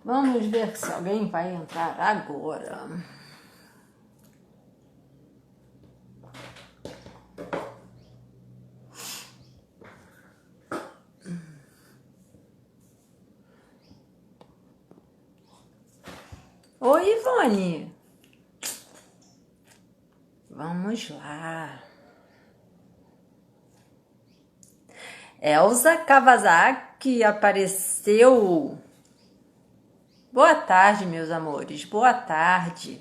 Vamos ver se alguém vai entrar agora. Oi, Ivone. Vamos lá. Elza Kawasaki apareceu. Boa tarde, meus amores. Boa tarde.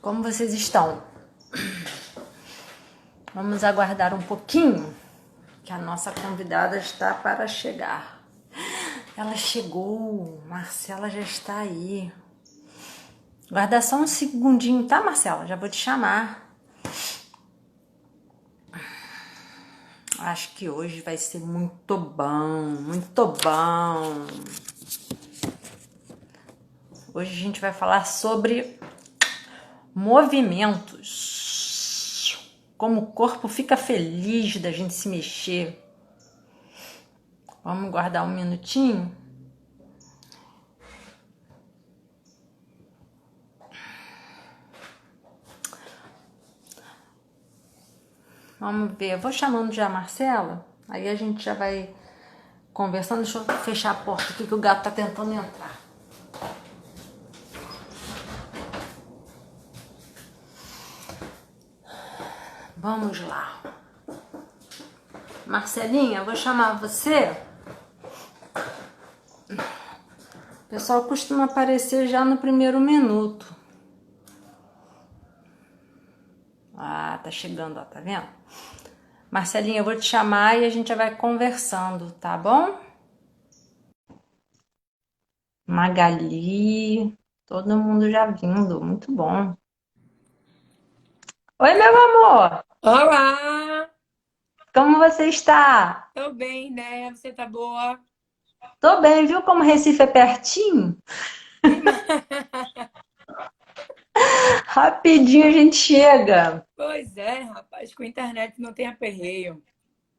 Como vocês estão? Vamos aguardar um pouquinho, que a nossa convidada está para chegar. Ela chegou. Marcela já está aí. Guarda só um segundinho, tá, Marcela? Já vou te chamar. Acho que hoje vai ser muito bom, muito bom. Hoje a gente vai falar sobre movimentos. Como o corpo fica feliz da gente se mexer. Vamos guardar um minutinho. Vamos ver. Eu vou chamando já a Marcela. Aí a gente já vai conversando. Deixa eu fechar a porta aqui que o gato tá tentando entrar. Vamos lá. Marcelinha, eu vou chamar você. O pessoal costuma aparecer já no primeiro minuto. Ah, tá chegando, ó, tá vendo? Marcelinha, eu vou te chamar e a gente já vai conversando, tá bom? Magali, todo mundo já vindo, muito bom. Oi, meu amor, Olá, como você está? tô bem, né? Você tá boa? Tô bem, viu como Recife é pertinho? Demais. Rapidinho a gente chega, Pois é, rapaz, com a internet não tem aperreio.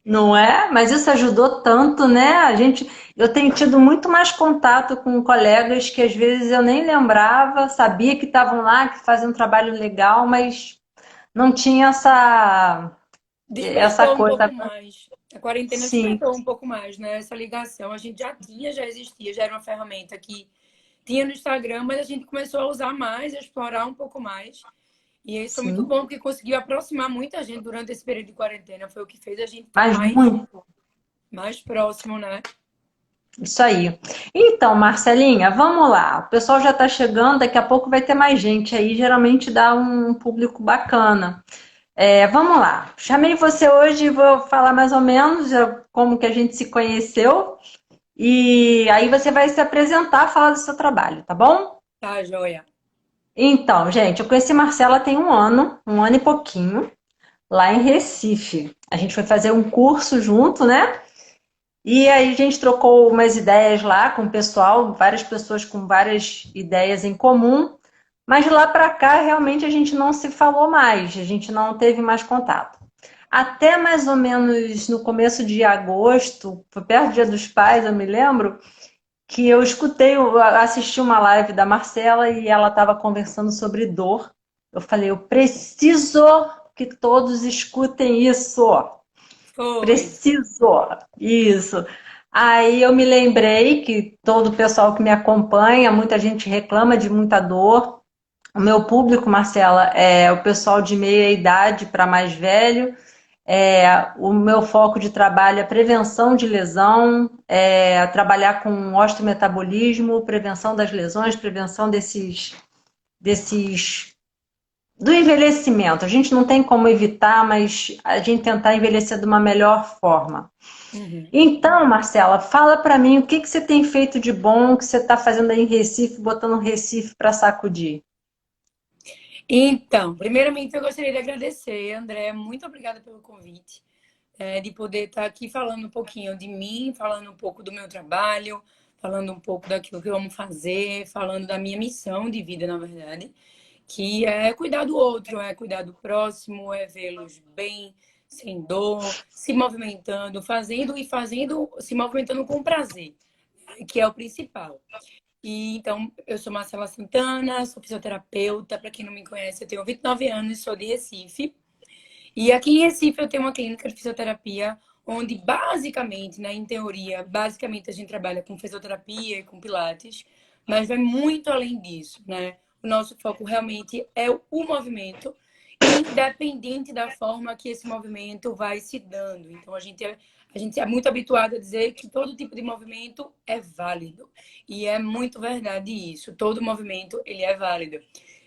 não é? Mas isso ajudou tanto, né? Eu tenho tido muito mais contato com colegas que às vezes eu nem lembrava, sabia que estavam lá, que faziam um trabalho legal, mas não tinha essa Despertou um coisa. pouco mais. A quarentena Sim, despertou um pouco mais, né? Essa ligação. A gente já tinha, já existia, já era uma ferramenta que tinha no Instagram, mas a gente começou a usar mais, a explorar um pouco mais. E isso foi muito sim, bom, porque conseguiu aproximar muita gente durante esse período de quarentena. Foi o que fez a gente estar mas muito. mais próximo, né? Isso aí. Então, Marcelinha, vamos lá. O pessoal já está chegando, daqui a pouco vai ter mais gente aí, geralmente dá um público bacana. Vamos lá. Chamei você hoje e vou falar mais ou menos como que a gente se conheceu. E aí você vai se apresentar, falar do seu trabalho, tá bom? Tá, joia. Então, gente, eu conheci Marcela tem um ano e pouquinho, lá em Recife. A gente foi fazer um curso junto, né? E aí a gente trocou umas ideias lá com o pessoal, várias pessoas com várias ideias em comum, mas de lá para cá realmente a gente não se falou mais, a gente não teve mais contato. Até mais ou menos no começo de agosto, foi perto do Dia dos Pais, eu me lembro, que eu assisti uma live da Marcela e ela estava conversando sobre dor. Eu falei, eu preciso que todos escutem isso. Foi. Preciso, isso. Aí eu me lembrei que todo o pessoal que me acompanha, muita gente reclama de muita dor. O meu público, Marcela, é o pessoal de meia idade para mais velho. O meu foco de trabalho é prevenção de lesão, trabalhar com osteometabolismo, prevenção das lesões, prevenção desses do envelhecimento. A gente não tem como evitar, mas a gente tentar envelhecer de uma melhor forma. Uhum. Então, Marcela, fala para mim o que você tem feito de bom, o que você está fazendo aí em Recife, botando Recife para sacudir. Então, primeiramente eu gostaria de agradecer, André, muito obrigada pelo convite, de poder estar aqui falando um pouquinho de mim, falando um pouco do meu trabalho, falando um pouco daquilo que eu amo fazer, falando da minha missão de vida, na verdade, que é cuidar do outro, é cuidar do próximo, é vê-los bem, sem dor, se movimentando, fazendo, se movimentando com prazer, que é o principal. E então, eu sou Marcela Santana, sou fisioterapeuta. Para quem não me conhece, eu tenho 29 anos, sou de Recife. E aqui em Recife eu tenho uma clínica de fisioterapia onde basicamente, né, em teoria, basicamente a gente trabalha com fisioterapia e com pilates, mas vai muito além disso, né? O nosso foco realmente é o movimento, independente da forma que esse movimento vai se dando. Então a gente é muito habituado a dizer que todo tipo de movimento é válido. E é muito verdade isso. Todo movimento ele é válido.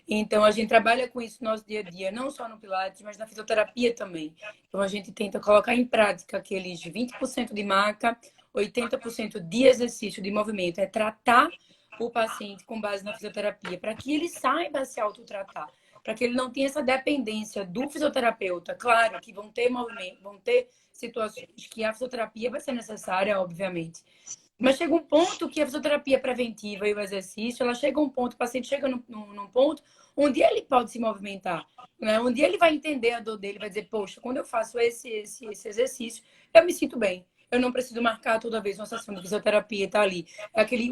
Então, a gente trabalha com isso no nosso dia a dia, não só no Pilates, mas na fisioterapia também. Então, a gente tenta colocar em prática aqueles 20% de maca, 80% de exercício de movimento. É tratar o paciente com base na fisioterapia, para que ele saiba se autotratar, para que ele não tenha essa dependência do fisioterapeuta. Claro que vão ter movimento, vão ter situações que a fisioterapia vai ser necessária, obviamente. Mas chega um ponto que a fisioterapia preventiva e o exercício, ela chega a um ponto, o paciente chega num ponto onde ele pode se movimentar, né? Onde ele vai entender a dor dele, vai dizer, poxa, quando eu faço esse exercício, eu me sinto bem. Eu não preciso marcar toda vez uma sessão de fisioterapia e tá ali.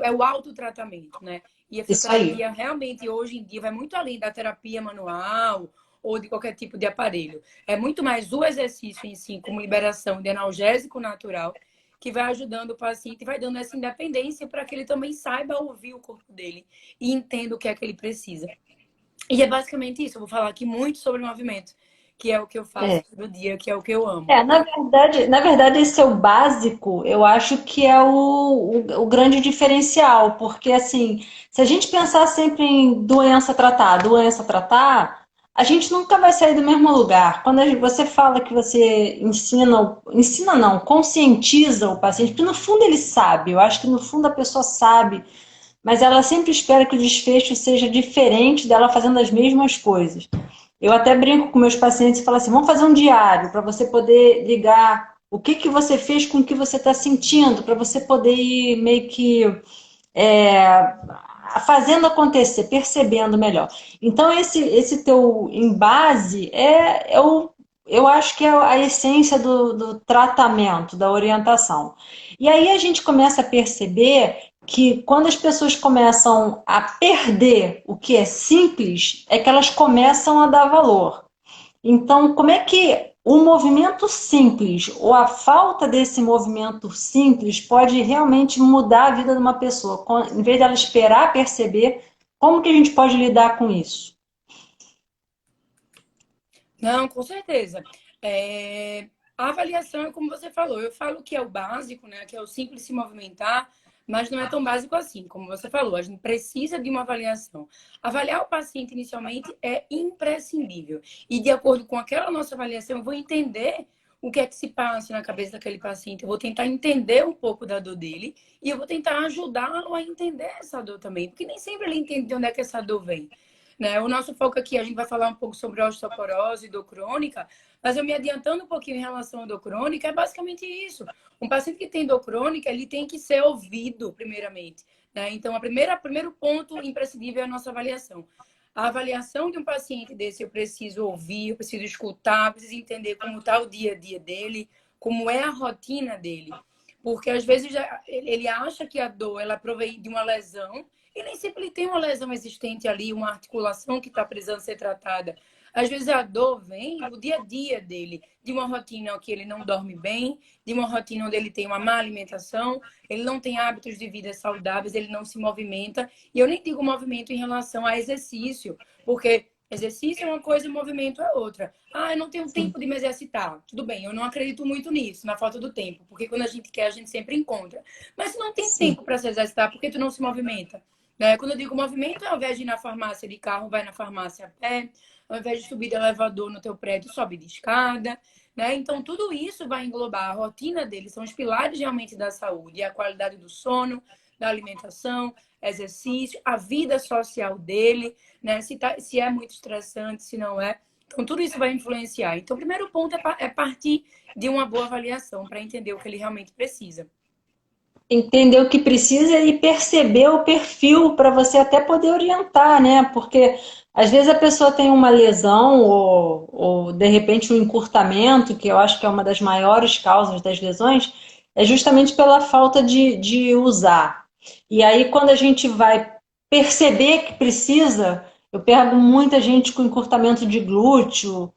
É o autotratamento, né? E a Isso aí. fisioterapia realmente hoje em dia vai muito além da terapia manual ou de qualquer tipo de aparelho. É muito mais o exercício em si, como liberação de analgésico natural, que vai ajudando o paciente e vai dando essa independência para que ele também saiba ouvir o corpo dele e entenda o que é que ele precisa. E é basicamente isso. Eu vou falar aqui muito sobre movimento, que é o que eu faço É. todo dia, que é o que eu amo. Na verdade, esse é o básico, eu acho que é o grande diferencial, porque assim, se a gente pensar sempre em doença tratar, a gente nunca vai sair do mesmo lugar. Quando você fala que você ensina não, conscientiza o paciente, porque no fundo ele sabe, eu acho que no fundo a pessoa sabe, mas ela sempre espera que o desfecho seja diferente dela fazendo as mesmas coisas. Eu até brinco com meus pacientes e falo assim: vamos fazer um diário para você poder ligar o que, que você fez com o que você está sentindo, para você poder ir meio que é, fazendo acontecer, percebendo melhor. Então, esse teu embase eu acho que é a essência do tratamento, da orientação. E aí a gente começa a perceber que quando as pessoas começam a perder o que é simples, é que elas começam a dar valor. Então, como é que o movimento simples ou a falta desse movimento simples pode realmente mudar a vida de uma pessoa? Em vez dela esperar perceber, como que a gente pode lidar com isso? Não, com certeza. A avaliação é como você falou. Eu falo que é o básico, né? Que é o simples se movimentar, mas não é tão básico assim, como você falou. A gente precisa de uma avaliação. Avaliar o paciente inicialmente é imprescindível. E de acordo com aquela nossa avaliação, eu vou entender o que é que se passa na cabeça daquele paciente. Eu vou tentar entender um pouco da dor dele e eu vou tentar ajudá-lo a entender essa dor também, porque nem sempre ele entende de onde é que essa dor vem. Né? O nosso foco aqui, a gente vai falar um pouco sobre osteoporose e dor crônica, mas eu me adiantando um pouquinho em relação à dor crônica, é basicamente isso. Um paciente que tem dor crônica, ele tem que ser ouvido, primeiramente. Né? Então, o primeiro ponto imprescindível é a nossa avaliação. A avaliação de um paciente desse, eu preciso ouvir, eu preciso escutar, eu preciso entender como está o dia a dia dele, como é a rotina dele. Porque às vezes ele acha que a dor ela provém de uma lesão e nem sempre ele tem uma lesão existente ali, uma articulação que está precisando ser tratada. Às vezes a dor vem do dia a dia dele, de uma rotina que ele não dorme bem, de uma rotina onde ele tem uma má alimentação, ele não tem hábitos de vida saudáveis, ele não se movimenta. E eu nem digo movimento em relação a exercício, porque exercício é uma coisa e movimento é outra. Ah, eu não tenho Sim, tempo de me exercitar. Tudo bem, eu não acredito muito nisso, na falta do tempo, porque quando a gente quer, a gente sempre encontra. Mas se não tem sim, tempo para se exercitar, por que tu não se movimenta? Né? Quando eu digo movimento, ao invés de ir na farmácia de carro, vai na farmácia a pé. Ao invés de subir de elevador no teu prédio, sobe de escada. Né? Então, tudo isso vai englobar a rotina deles, são os pilares realmente da saúde, a qualidade do sono, da alimentação, exercício, a vida social dele, né? Se é muito estressante, se não é. Então, tudo isso vai influenciar. Então, o primeiro ponto é partir de uma boa avaliação para entender o que ele realmente precisa. entender o que precisa e perceber o perfil para você até poder orientar, né? Porque às vezes a pessoa tem uma lesão ou de repente um encurtamento, que eu acho que é uma das maiores causas das lesões, é justamente pela falta de usar. E aí, quando a gente vai perceber que precisa, eu pego muita gente com encurtamento de glúteo,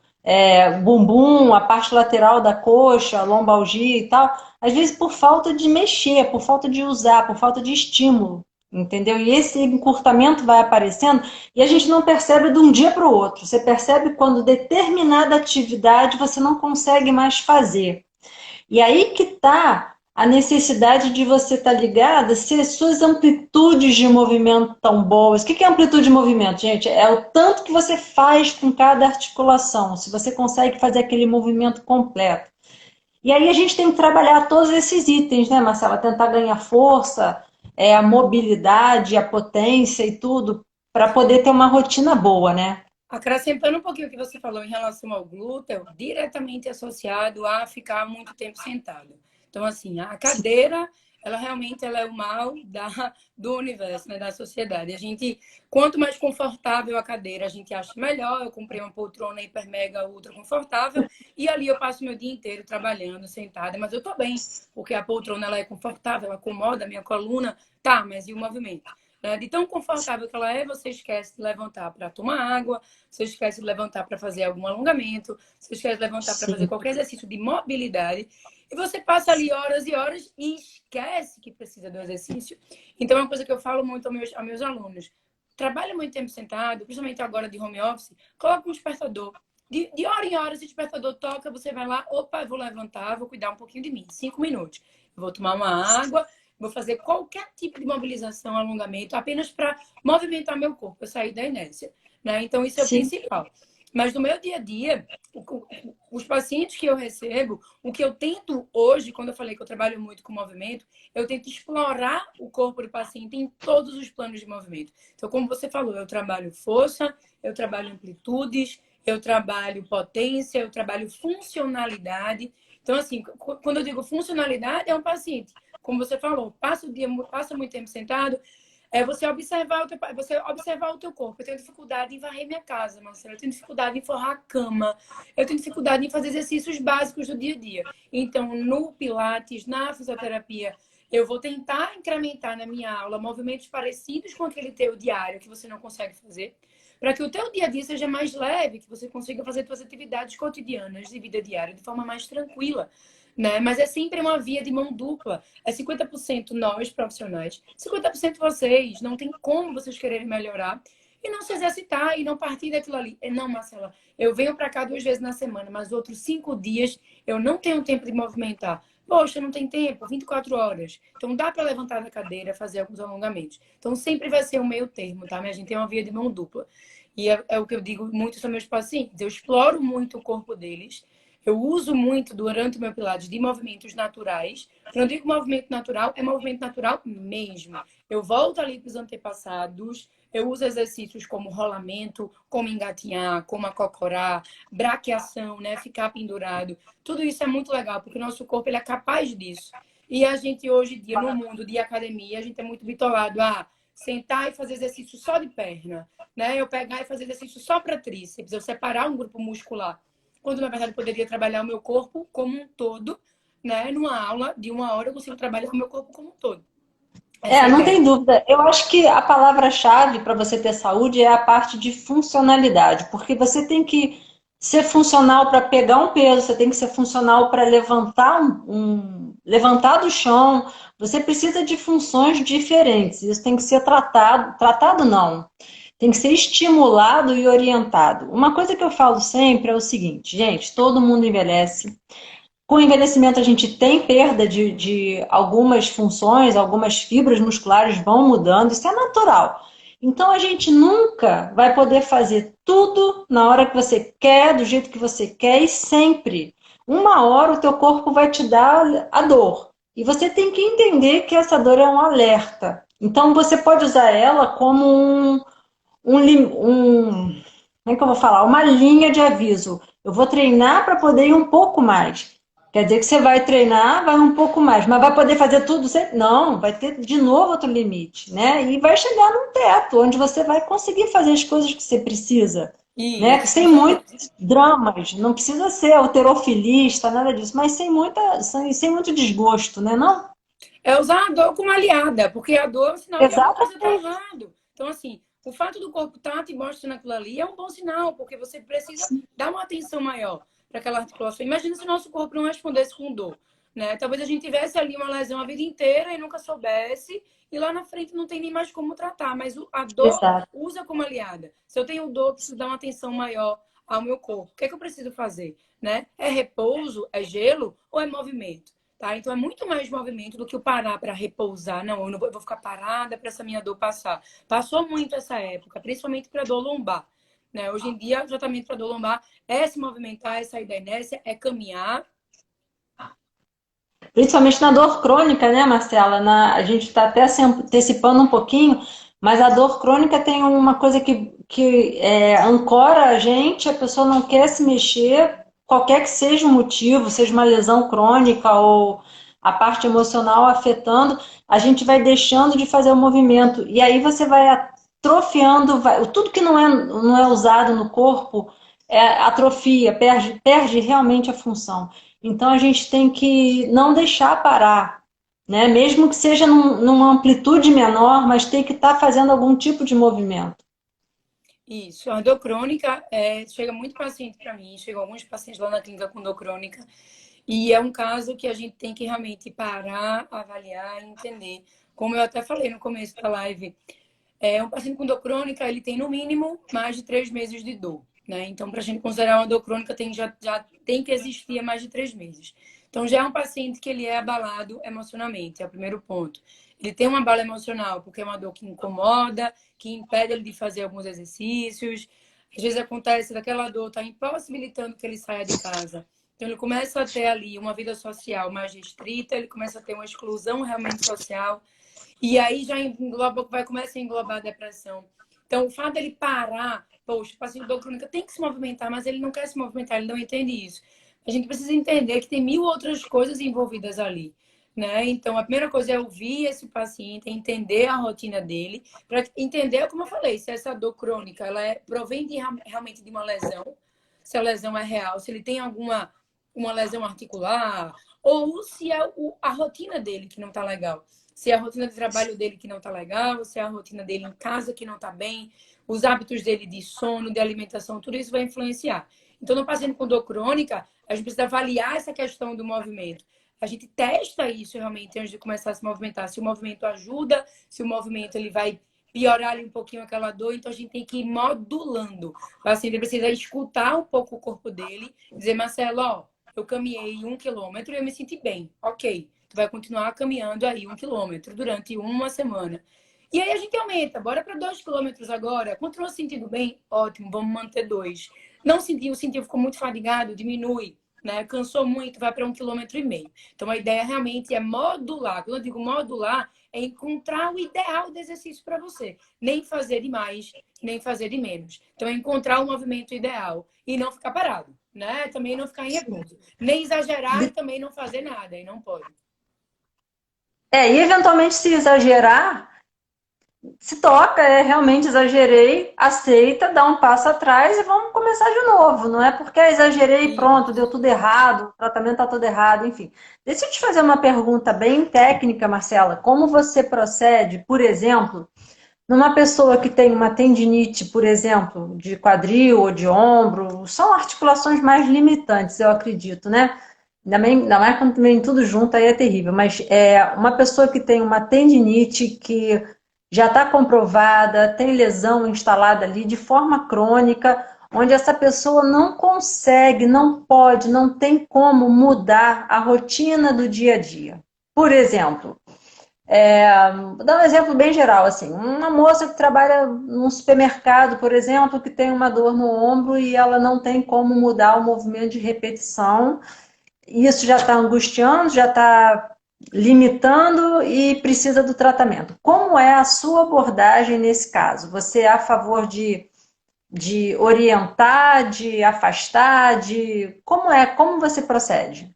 bumbum, a parte lateral da coxa, lombalgia e tal, às vezes por falta de mexer, por falta de usar, por falta de estímulo, entendeu? E esse encurtamento vai aparecendo e a gente não percebe de um dia para o outro. Você percebe quando determinada atividade você não consegue mais fazer. E aí que está a necessidade de você estar ligada se as suas amplitudes de movimento estão boas. O que é amplitude de movimento, gente? É o tanto que você faz com cada articulação, se você consegue fazer aquele movimento completo. E aí a gente tem que trabalhar todos esses itens, né, Marcela? Tentar ganhar força, a mobilidade, a potência e tudo, para poder ter uma rotina boa, né? Acrescentando um pouquinho o que você falou em relação ao glúteo, diretamente associado a ficar muito tempo sentado. Então, assim, a cadeira, ela realmente ela é o mal do universo, né, da sociedade. A gente, quanto mais confortável a cadeira, a gente acha melhor. Eu comprei uma poltrona hiper mega ultra confortável e ali eu passo meu dia inteiro trabalhando, sentada, mas eu tô bem, porque a poltrona ela é confortável, ela acomoda a minha coluna, tá, mas e o movimento? De tão confortável que ela é, você esquece de levantar para tomar água, você esquece de levantar para fazer algum alongamento, você esquece de levantar para fazer Sim. qualquer exercício de mobilidade, e você passa ali horas e horas e esquece que precisa do exercício. Então, é uma coisa que eu falo muito aos meus alunos. Trabalha muito tempo sentado, principalmente agora de home office, coloca um despertador. De hora em hora, esse despertador toca, você vai lá, opa, eu vou levantar, vou cuidar um pouquinho de mim. 5 minutos. Eu vou tomar uma água, vou fazer qualquer tipo de mobilização, alongamento, apenas para movimentar meu corpo, eu sair da inércia. Né? Então, isso é o Sim. principal. Mas no meu dia a dia, os pacientes que eu recebo, o que eu tento hoje, quando eu falei que eu trabalho muito com movimento, eu tento explorar o corpo do paciente em todos os planos de movimento. Então, como você falou, eu trabalho força, eu trabalho amplitudes, eu trabalho potência, eu trabalho funcionalidade. Então, assim, quando eu digo funcionalidade, é um paciente, como você falou, passa muito tempo sentado, você observar o teu corpo. Eu tenho dificuldade em varrer minha casa, Marcelo. Eu tenho dificuldade em forrar a cama. Eu tenho dificuldade em fazer exercícios básicos do dia a dia. Então, no Pilates, na fisioterapia, eu vou tentar incrementar na minha aula movimentos parecidos com aquele teu diário que você não consegue fazer, para que o teu dia a dia seja mais leve, que você consiga fazer suas atividades cotidianas de vida diária de forma mais tranquila. Né? Mas é sempre uma via de mão dupla. É 50% nós, profissionais, 50% vocês. Não tem como vocês quererem melhorar e não se exercitar e não partir daquilo ali. Não, Marcela, eu venho para cá 2 vezes na semana, mas outros 5 dias eu não tenho tempo de movimentar. Poxa, não tem tempo, 24 horas. Então dá para levantar da cadeira, fazer alguns alongamentos. Então sempre vai ser um meio termo, tá? Mas a gente tem uma via de mão dupla. E é o que eu digo muito para meus pacientes. Eu exploro muito o corpo deles. Eu uso muito durante o meu Pilates de movimentos naturais. Quando eu digo movimento natural, é movimento natural mesmo. Eu volto ali para os antepassados, eu uso exercícios como rolamento, como engatinhar, como acocorá, braqueação, né? Ficar pendurado. Tudo isso é muito legal, porque o nosso corpo ele é capaz disso. E a gente hoje em dia, no mundo de academia, a gente é muito bitolado a sentar e fazer exercício só de perna, né? Eu pegar e fazer exercício só para tríceps, eu separar um grupo muscular quando na verdade eu poderia trabalhar o meu corpo como um todo, né? Numa aula de 1 hora eu consigo trabalhar o meu corpo como um todo. Essa é a Não ideia. tem dúvida. Eu acho que a palavra-chave para você ter saúde é a parte de funcionalidade, porque você tem que ser funcional para pegar um peso, você tem que ser funcional para levantar levantar do chão. Você precisa de funções diferentes. Isso tem que ser tratado não. Tem que ser estimulado e orientado. Uma coisa que eu falo sempre é o seguinte, gente, todo mundo envelhece. Com o envelhecimento, a gente tem perda de algumas funções, algumas fibras musculares vão mudando, isso é natural. Então, a gente nunca vai poder fazer tudo na hora que você quer, do jeito que você quer e sempre. Uma hora o teu corpo vai te dar a dor. E você tem que entender que essa dor é um alerta. Então, você pode usar ela como como é que eu vou falar? Uma linha de aviso. Eu vou treinar para poder ir um pouco mais. Quer dizer que você vai treinar, vai um pouco mais, mas vai poder fazer tudo sempre? Não, vai ter de novo outro limite, né? E vai chegar num teto, onde você vai conseguir fazer as coisas que você precisa, né? Isso, com Sem certeza. muitos dramas, não precisa ser alterofilista, nada disso, mas sem muito desgosto, né? Não? É usar a dor como aliada, porque a dor é um sinal que alguma coisa está Exatamente. errado. Então, assim, o fato do corpo estar te mostrando aquilo ali é um bom sinal, porque você precisa dar uma atenção maior para aquela articulação. Imagina se o nosso corpo não respondesse com dor, né? Talvez a gente tivesse ali uma lesão a vida inteira e nunca soubesse, e lá na frente não tem nem mais como tratar. Mas a dor Exato. usa como aliada. Se eu tenho dor, eu preciso dar uma atenção maior ao meu corpo. O que é que eu preciso fazer, né? É repouso, é gelo ou é movimento? Tá? Então é muito mais movimento do que o parar para repousar. Não, eu vou ficar parada para essa minha dor passar. Passou muito essa época, principalmente para dor lombar. Né? Hoje em dia, o tratamento para dor lombar é se movimentar, é sair da inércia, é caminhar. Principalmente na dor crônica, né, Marcela? A gente está até se antecipando um pouquinho, mas a dor crônica tem uma coisa que ancora a gente, a pessoa não quer se mexer, qualquer que seja o motivo, seja uma lesão crônica ou a parte emocional afetando, a gente vai deixando de fazer o movimento. E aí você vai atrofiando, tudo que não é usado no corpo atrofia, perde realmente a função. Então a gente tem que não deixar parar, né? Mesmo que seja numa amplitude menor, mas tem que estar fazendo algum tipo de movimento. Isso, a dor crônica, chega muito paciente para mim, chegam alguns pacientes lá na clínica com dor crônica, e é um caso que a gente tem que realmente parar, avaliar e entender. Como eu até falei no começo da live, um paciente com dor crônica, ele tem no mínimo mais de 3 meses de dor, né? Então, para a gente considerar uma dor crônica, já tem que existir há mais de 3 meses. Então, já é um paciente que ele é abalado emocionalmente, é o primeiro ponto. Ele tem uma abalo emocional, porque é uma dor que incomoda, que impede ele de fazer alguns exercícios. Às vezes acontece daquela dor está impossibilitando que ele saia de casa. Então, ele começa a ter ali uma vida social mais restrita, ele começa a ter uma exclusão realmente social. E aí já engloba, vai começar a englobar a depressão. Então, o fato dele parar, poxa, o paciente de dor crônica tem que se movimentar, mas ele não quer se movimentar, ele não entende isso. A gente precisa entender que tem mil outras coisas envolvidas ali, né? Então, a primeira coisa é ouvir esse paciente, entender a rotina dele, para entender, como eu falei, se essa dor crônica ela provém realmente de uma lesão, se a lesão é real, se ele tem alguma uma lesão articular, ou se é a rotina dele que não está legal. Se é a rotina de trabalho dele que não está legal, se é a rotina dele em casa que não está bem, os hábitos dele de sono, de alimentação, tudo isso vai influenciar. Então, no paciente com dor crônica, a gente precisa avaliar essa questão do movimento. A gente testa isso realmente antes de começar a se movimentar. Se o movimento ajuda, se o movimento ele vai piorar ali um pouquinho aquela dor, então a gente tem que ir modulando. O paciente precisa escutar um pouco o corpo dele, dizer, Marcelo, ó, eu caminhei 1 quilômetro e eu me senti bem. Ok, tu vai continuar caminhando aí 1 quilômetro durante uma semana. E aí a gente aumenta, bora para 2 quilômetros agora. Continua se sentindo bem? Ótimo, vamos manter 2. Não sentiu, ficou muito fadigado, diminui. Né? Cansou muito, vai para 1,5 km. Então a ideia realmente é modular. Quando eu digo modular, é encontrar o ideal de exercício para você. Nem fazer de mais, nem fazer de menos. Então é encontrar o movimento ideal e não ficar parado, né? Também não ficar em repouso. Nem exagerar e também não fazer nada, e não pode. E eventualmente se exagerar, se toca, realmente exagerei, aceita, dá um passo atrás e vamos começar de novo. Não é porque exagerei, E pronto, deu tudo errado, o tratamento está todo errado, enfim. Deixa eu te fazer uma pergunta bem técnica, Marcela. Como você procede, por exemplo, numa pessoa que tem uma tendinite, por exemplo, de quadril ou de ombro, são articulações mais limitantes, eu acredito, né? Ainda mais quando vem tudo junto, aí é terrível. Mas uma pessoa que tem uma tendinite que já está comprovada, tem lesão instalada ali de forma crônica, onde essa pessoa não consegue, não pode, não tem como mudar a rotina do dia a dia. Por exemplo, vou dar um exemplo bem geral, assim, uma moça que trabalha num supermercado, por exemplo, que tem uma dor no ombro e ela não tem como mudar o movimento de repetição, isso já está angustiando, já está limitando e precisa do tratamento. Como é a sua abordagem nesse caso? Você é a favor de orientar, de afastar, como você procede?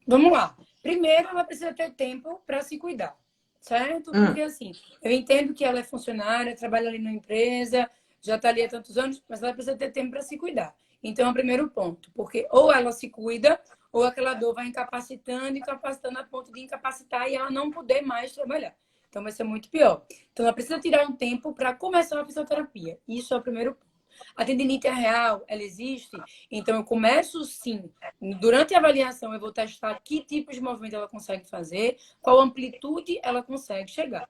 vamos lá. Primeiro, ela precisa ter tempo para se cuidar, certo? Porque assim, eu entendo que ela é funcionária, trabalha ali numa empresa, já está ali há tantos anos, mas ela precisa ter tempo para se cuidar. Então, é o primeiro ponto, porque ou ela se cuida, ou aquela dor vai incapacitando, incapacitando a ponto de incapacitar e ela não poder mais trabalhar. Então vai ser muito pior. Então ela precisa tirar um tempo para começar a fisioterapia. Isso é o primeiro ponto. A tendinite é real, ela existe. Então eu começo sim. Durante a avaliação eu vou testar que tipo de movimento ela consegue fazer, qual amplitude ela consegue chegar.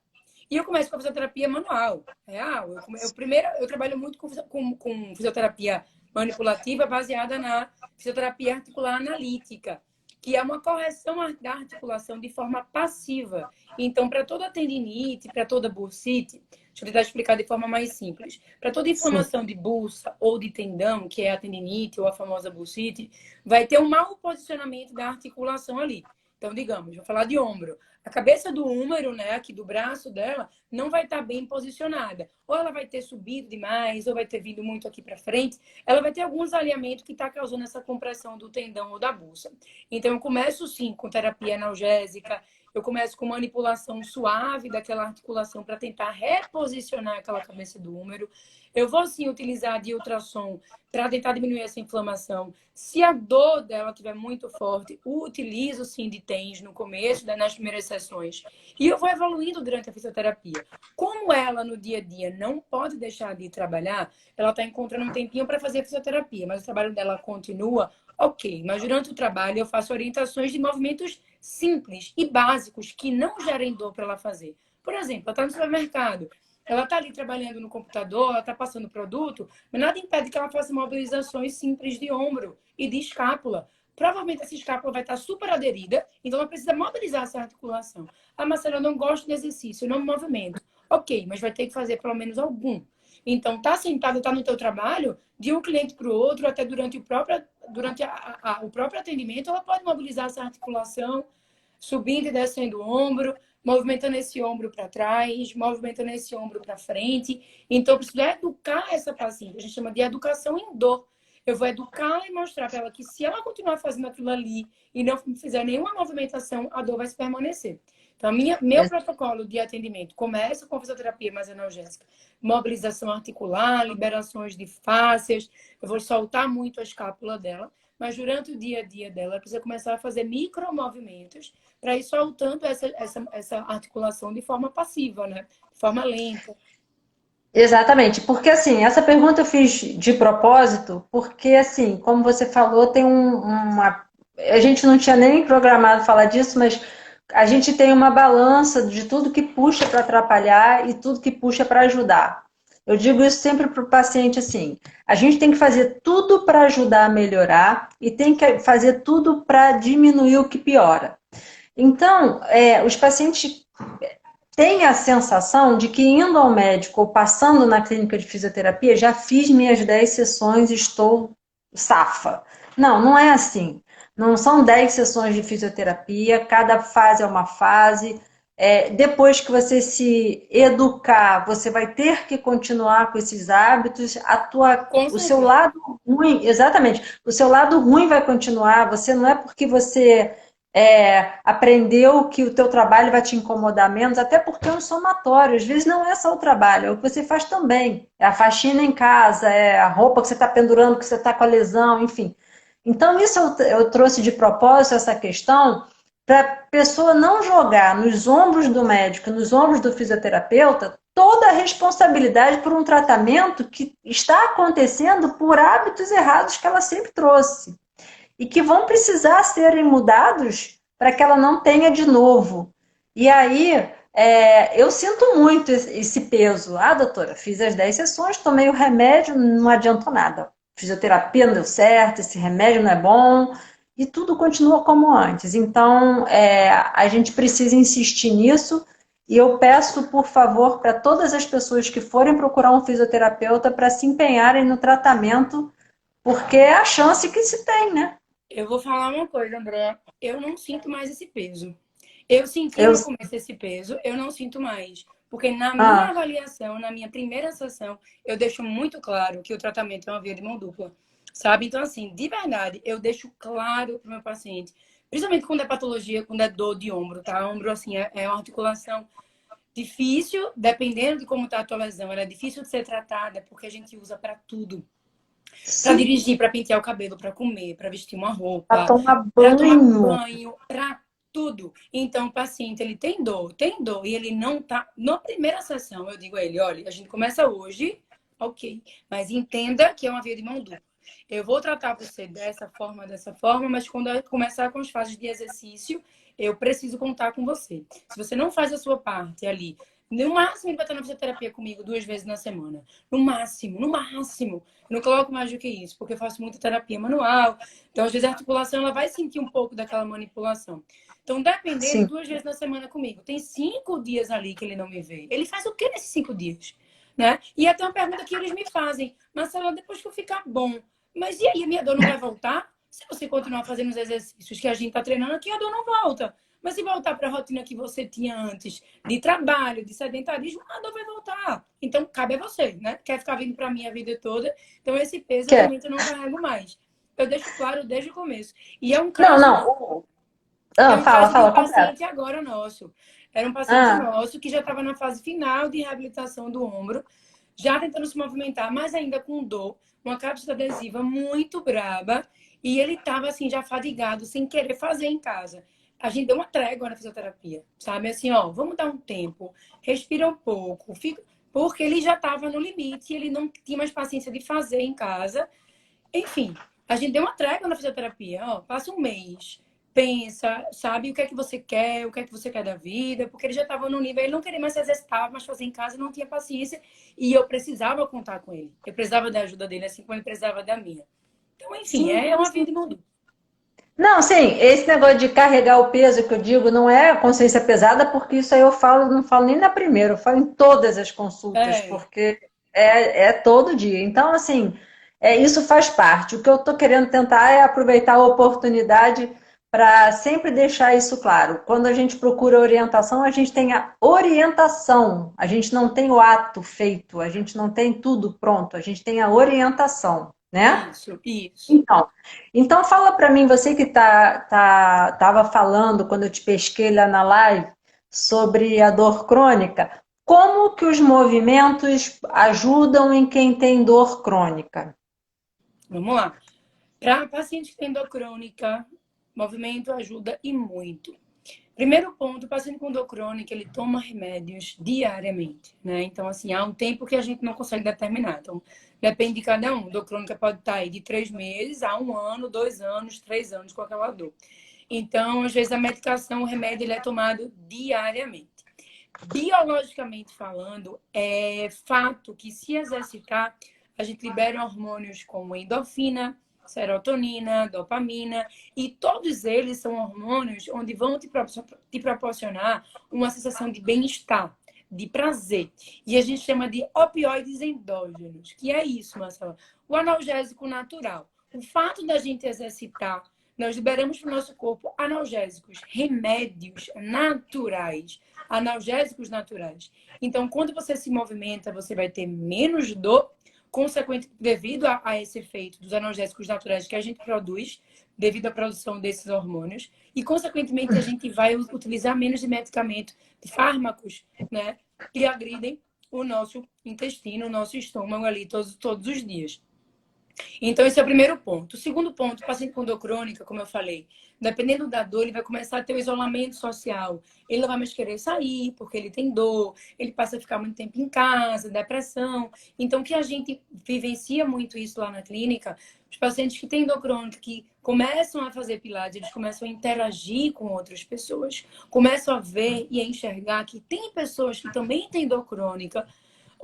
E eu começo com a fisioterapia manual, real. Primeiro, eu trabalho muito com fisioterapia manipulativa baseada na fisioterapia articular analítica, que é uma correção da articulação de forma passiva. Então, para toda tendinite, para toda bursite, deixa eu tentar explicar de forma mais simples. Para toda Sim. inflamação de bursa ou de tendão, que é a tendinite ou a famosa bursite, vai ter um mau posicionamento da articulação ali. Então, digamos, vou falar de ombro. A cabeça do húmero, né, aqui do braço dela, não vai estar bem posicionada. Ou ela vai ter subido demais, ou vai ter vindo muito aqui para frente. Ela vai ter alguns alinhamentos que está causando essa compressão do tendão ou da bursa. Então, eu começo sim com terapia analgésica, eu começo com manipulação suave daquela articulação para tentar reposicionar aquela cabeça do húmero. Eu vou sim utilizar de ultrassom para tentar diminuir essa inflamação. Se a dor dela estiver muito forte, utilizo sim de TENS no começo, nas primeiras sessões. E eu vou evoluindo durante a fisioterapia. Como ela no dia a dia não pode deixar de trabalhar, ela está encontrando um tempinho para fazer a fisioterapia, mas o trabalho dela continua, ok. Mas durante o trabalho eu faço orientações de movimentos simples e básicos que não gerem dor para ela fazer. Por exemplo, ela está no supermercado, ela está ali trabalhando no computador, ela está passando produto, mas nada impede que ela faça mobilizações simples de ombro e de escápula. Provavelmente essa escápula vai estar super aderida, então ela precisa mobilizar essa articulação. Ah, Marcela, eu não gosto de exercício, eu não me movimento. Ok, mas vai ter que fazer pelo menos algum. Então, tá sentado, tá no teu trabalho, de um cliente para o outro, até durante o próprio atendimento, ela pode mobilizar essa articulação, subindo e descendo o ombro, movimentando esse ombro para trás, movimentando esse ombro para frente. Então, eu preciso educar essa paciente. A gente chama de educação em dor. Eu vou educá-la e mostrar para ela que se ela continuar fazendo aquilo ali e não fizer nenhuma movimentação, a dor vai se permanecer. Então, meu protocolo de atendimento começa com fisioterapia mais analgésica, mobilização articular, liberações de fáscias. Eu vou soltar muito a escápula dela, mas durante o dia a dia dela, ela precisa começar a fazer micromovimentos para ir soltando essa articulação de forma passiva, né? De forma lenta. Exatamente, porque assim, essa pergunta eu fiz de propósito, porque assim, como você falou, tem uma. A gente não tinha nem programado falar disso, mas a gente tem uma balança de tudo que puxa para atrapalhar e tudo que puxa para ajudar. Eu digo isso sempre para o paciente assim: a gente tem que fazer tudo para ajudar a melhorar e tem que fazer tudo para diminuir o que piora. Então, os pacientes tem a sensação de que indo ao médico ou passando na clínica de fisioterapia, já fiz minhas 10 sessões e estou safa. Não, não é assim. Não são 10 sessões de fisioterapia, cada fase é uma fase. Depois que você se educar, você vai ter que continuar com esses hábitos. Com O seu certeza. lado ruim, exatamente, o seu lado ruim vai continuar. Você não é porque você aprendeu que o teu trabalho vai te incomodar menos, até porque é um somatório. Às vezes não é só o trabalho, é o que você faz também. É a faxina em casa, é a roupa que você está pendurando, que você está com a lesão, enfim. Então, isso eu trouxe de propósito essa questão para a pessoa não jogar nos ombros do médico, nos ombros do fisioterapeuta, toda a responsabilidade por um tratamento que está acontecendo por hábitos errados que ela sempre trouxe e que vão precisar serem mudados para que ela não tenha de novo. E aí, eu sinto muito esse peso. Ah, doutora, fiz as 10 sessões, tomei o remédio, não adiantou nada. Fisioterapia não deu certo, esse remédio não é bom, e tudo continua como antes. Então, a gente precisa insistir nisso, e eu peço, por favor, para todas as pessoas que forem procurar um fisioterapeuta para se empenharem no tratamento, porque é a chance que se tem, né? Eu vou falar uma coisa, André. Eu não sinto mais esse peso. Eu sentia Eu, no começo esse peso, eu não sinto mais. Porque na minha ah, avaliação, na minha primeira sessão, eu deixo muito claro que o tratamento é uma via de mão dupla. Sabe? Então, assim, de verdade, eu deixo claro para o meu paciente, principalmente quando é patologia, quando é dor de ombro, tá? Ombro, assim, é uma articulação difícil, dependendo de como está a tua lesão, ela é difícil de ser tratada, porque a gente usa para tudo. Para Sim, dirigir, para pentear o cabelo, para comer, para vestir uma para roupa, tomar para tomar banho. banho, para tudo. Então, o paciente, ele tem dor, e ele não tá... Na primeira sessão, eu digo a ele, olha, a gente começa hoje, ok, mas entenda que é uma via de mão dupla. Eu vou tratar você dessa forma, mas quando eu começar com as fases de exercício, eu preciso contar com você. Se você não faz a sua parte ali, no máximo ele vai estar na fisioterapia comigo 2 vezes na semana. No máximo, no máximo. Eu não coloco mais do que isso, porque eu faço muita terapia manual. Então, às vezes, a articulação ela vai sentir um pouco daquela manipulação. Então, dependendo, Sim. 2 vezes na semana comigo. Tem 5 dias ali que ele não me vê. Ele faz o que nesses 5 dias? Né? E até uma pergunta que eles me fazem. Marcela, depois que eu ficar bom, mas e aí, a minha dor não vai voltar? Se você continuar fazendo os exercícios que a gente está treinando aqui, a dor não volta. Mas se voltar para a rotina que você tinha antes, de trabalho, de sedentarismo, a dor vai voltar. Então, cabe a você, né? Quer ficar vindo para mim a vida toda? Então, esse peso Quer? realmente eu não carrego mais. Eu deixo claro desde o começo. E é um Não, caso, não. Ah, fala, de um fala, completa. paciente agora nosso. Era um paciente Ah, nosso que já estava na fase final de reabilitação do ombro, já tentando se movimentar, mas ainda com dor, uma cápsula adesiva muito braba, e ele estava assim já fadigado, sem querer fazer em casa. A gente deu uma trégua na fisioterapia, sabe? Assim, ó, vamos dar um tempo, respira um pouco, fica... porque ele já estava no limite, ele não tinha mais paciência de fazer em casa. Enfim, a gente deu uma trégua na fisioterapia, ó, passa um mês, pensa, sabe o que é que você quer da vida, porque ele já estava no nível, ele não queria mais se exercitar, mas fazer em casa, não tinha paciência, e eu precisava contar com ele. Eu precisava da ajuda dele, assim como ele precisava da minha. Então, enfim, sim, é uma sim. vida de mão dupla. Não, sim, esse negócio de carregar o peso que eu digo não é consciência pesada, porque isso aí eu falo, não falo nem na primeira, eu falo em todas as consultas, É, porque é todo dia. Então, assim, isso faz parte. O que eu estou querendo tentar é aproveitar a oportunidade para sempre deixar isso claro. Quando a gente procura orientação, a gente tem a orientação, a gente não tem o ato feito, a gente não tem tudo pronto, a gente tem a orientação, né? isso, isso. Então, então fala para mim, você que tava falando quando eu te pesquei lá na live sobre a dor crônica, como que os movimentos ajudam em quem tem dor crônica? Vamos lá. Para paciente que tem dor crônica, movimento ajuda e muito. Primeiro ponto, o paciente com dor crônica, ele toma remédios diariamente, né? Então, assim, há um tempo que a gente não consegue determinar. Então, depende de cada um. Dor crônica pode estar aí de 3 meses a 1 ano, 2 anos, 3 anos com aquela dor. Então, às vezes, a medicação, o remédio, ele é tomado diariamente. Biologicamente falando, é fato que se exercitar, a gente libera hormônios como endorfina, serotonina, dopamina, e todos eles são hormônios onde vão te proporcionar uma sensação de bem-estar, de prazer. E a gente chama de opioides endógenos, que é isso, Marcela, o analgésico natural. O fato da gente exercitar, nós liberamos para o nosso corpo analgésicos, remédios naturais, analgésicos naturais. Então, quando você se movimenta, você vai ter menos dor, consequente, devido a esse efeito dos analgésicos naturais que a gente produz, devido à produção desses hormônios, e, consequentemente, a gente vai utilizar menos de medicamento, de fármacos, né, que agridem o nosso intestino, o nosso estômago ali todos os dias. Então, esse é o primeiro ponto. O segundo ponto, o paciente com dor crônica, como eu falei, dependendo da dor, ele vai começar a ter o isolamento social. Ele não vai mais querer sair porque ele tem dor, ele passa a ficar muito tempo em casa, depressão. Então, que a gente vivencia muito isso lá na clínica, os pacientes que têm dor crônica, que começam a fazer pilates, eles começam a interagir com outras pessoas, começam a ver e a enxergar que tem pessoas que também têm dor crônica,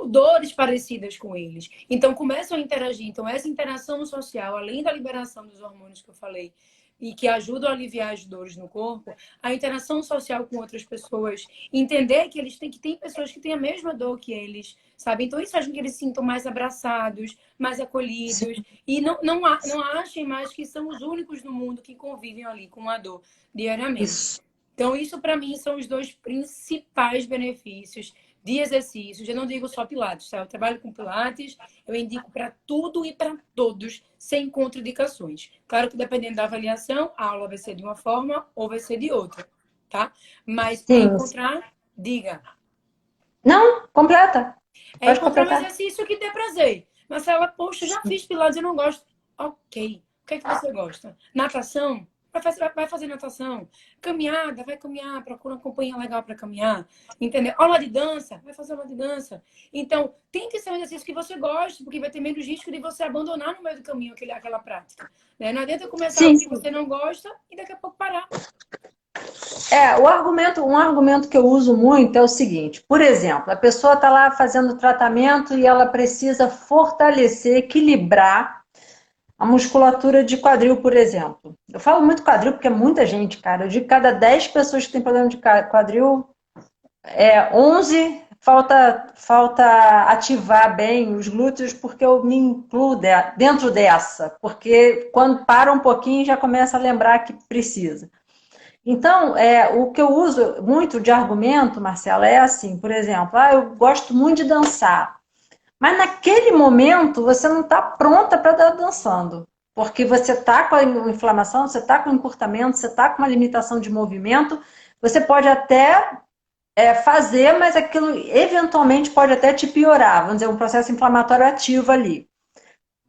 dores parecidas com eles. Então, começam a interagir. Então, essa interação social, além da liberação dos hormônios que eu falei, e que ajudam a aliviar as dores no corpo, a interação social com outras pessoas, entender que eles têm que tem pessoas que têm a mesma dor que eles, sabe? Então, isso faz com que eles se sintam mais abraçados, mais acolhidos, Sim, e não achem mais que são os únicos no mundo que convivem ali com a dor diariamente. isso. Então, isso para mim são os dois principais benefícios de exercícios. Eu não digo só Pilates, tá? Eu trabalho com Pilates, eu indico para tudo e para todos, sem contraindicações. Claro que dependendo da avaliação, a aula vai ser de uma forma ou vai ser de outra, tá? Mas é Sim. encontrar, diga, Não, completa. é Pode encontrar um completar. exercício que dê prazer. Marcela, poxa, já fiz pilates, eu não gosto. Ok. O que é que você gosta? Natação? Vai fazer natação. Caminhada? Vai caminhar. Procura uma companhia legal para caminhar. Entendeu? Aula de dança? Vai fazer aula de dança. Então, tem que ser um exercício que você goste, porque vai ter menos risco de você abandonar no meio do caminho aquela prática. Né? Não adianta começar Sim, algo que sim. você não gosta e daqui a pouco parar. Um argumento que eu uso muito é o seguinte: por exemplo, a pessoa está lá fazendo tratamento e ela precisa fortalecer, equilibrar a musculatura de quadril, por exemplo. Eu falo muito quadril porque é muita gente, cara. Eu digo que cada 10 pessoas que têm problema de quadril, 11 falta ativar bem os glúteos, porque eu me incluo dentro dessa, porque quando para um pouquinho já começa a lembrar que precisa. Então, o que eu uso muito de argumento, Marcela, é assim, por exemplo, eu gosto muito de dançar, mas naquele momento você não está pronta para estar dançando, porque você está com a inflamação, você está com encurtamento, você está com uma limitação de movimento, você pode até fazer, mas aquilo eventualmente pode até te piorar, vamos dizer, um processo inflamatório ativo ali.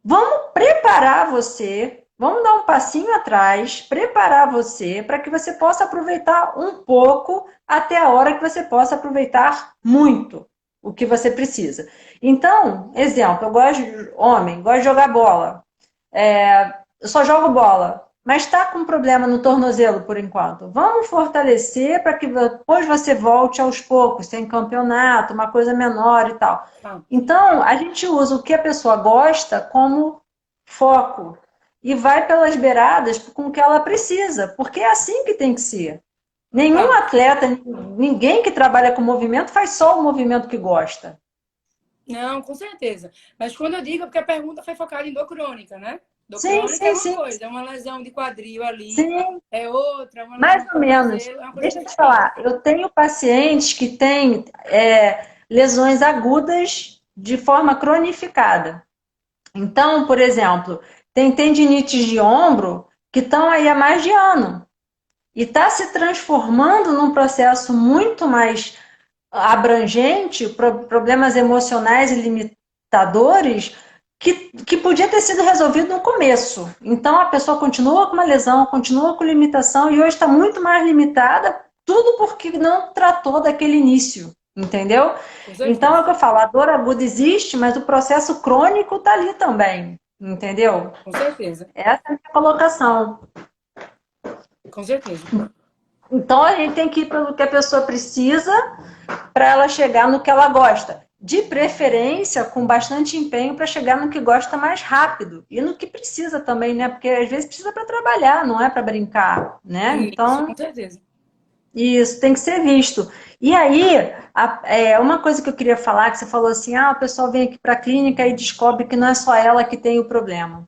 Vamos preparar você, vamos dar um passinho atrás, preparar você para que você possa aproveitar um pouco até a hora que você possa aproveitar muito o que você precisa. Então, exemplo, eu gosto de homem, gosto de jogar bola. Eu só jogo bola, mas está com problema no tornozelo por enquanto. Vamos fortalecer para que depois você volte aos poucos, sem campeonato, uma coisa menor e tal. Tá. Então, a gente usa o que a pessoa gosta como foco e vai pelas beiradas com o que ela precisa, porque é assim que tem que ser. Nenhum Tá. atleta, ninguém que trabalha com movimento faz só o movimento que gosta. Não, com certeza. Mas quando eu digo, é porque a pergunta foi focada em dor crônica, né? Dor Sim, crônica é sim, uma sim, coisa, é uma lesão de quadril ali, sim. é outra, uma lesão Mais de ou menos. tornozelo, é uma coisa Deixa eu te diferente. falar, eu tenho pacientes que têm lesões agudas de forma cronificada. Então, por exemplo, tem tendinites de ombro que estão aí há mais de ano e está se transformando num processo muito mais abrangente, problemas emocionais e limitadores que podia ter sido resolvido no começo. Então a pessoa continua com uma lesão, continua com limitação e hoje está muito mais limitada, tudo porque não tratou daquele início, entendeu? Com Então é o certeza. que eu falo, a dor aguda existe, mas o processo crônico está ali também, entendeu? Com certeza. Essa é a minha colocação. Com certeza. Então a gente tem que ir pelo que a pessoa precisa para ela chegar no que ela gosta. De preferência, com bastante empenho para chegar no que gosta mais rápido. E no que precisa também, né? Porque às vezes precisa para trabalhar, não é para brincar, né? Isso, Então, com certeza. isso tem que ser visto. E aí, uma coisa que eu queria falar, que você falou assim, o pessoal vem aqui para a clínica e descobre que não é só ela que tem o problema.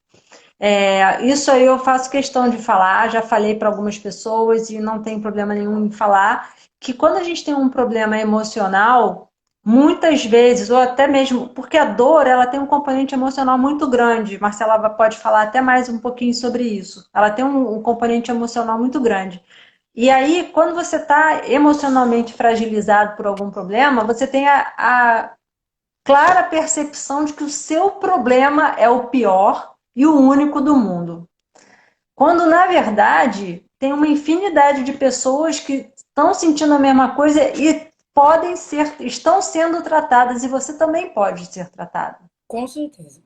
Isso aí eu faço questão de falar, já falei para algumas pessoas e não tem problema nenhum em falar, que quando a gente tem um problema emocional, muitas vezes, ou até mesmo, porque a dor, ela tem um componente emocional muito grande, Marcela pode falar até mais um pouquinho sobre isso, ela tem um componente emocional muito grande. E aí, quando você está emocionalmente fragilizado por algum problema, você tem a clara percepção de que o seu problema é o pior e o único do mundo. Quando, na verdade, tem uma infinidade de pessoas que estão sentindo a mesma coisa e estão sendo tratadas e você também pode ser tratado. Com certeza.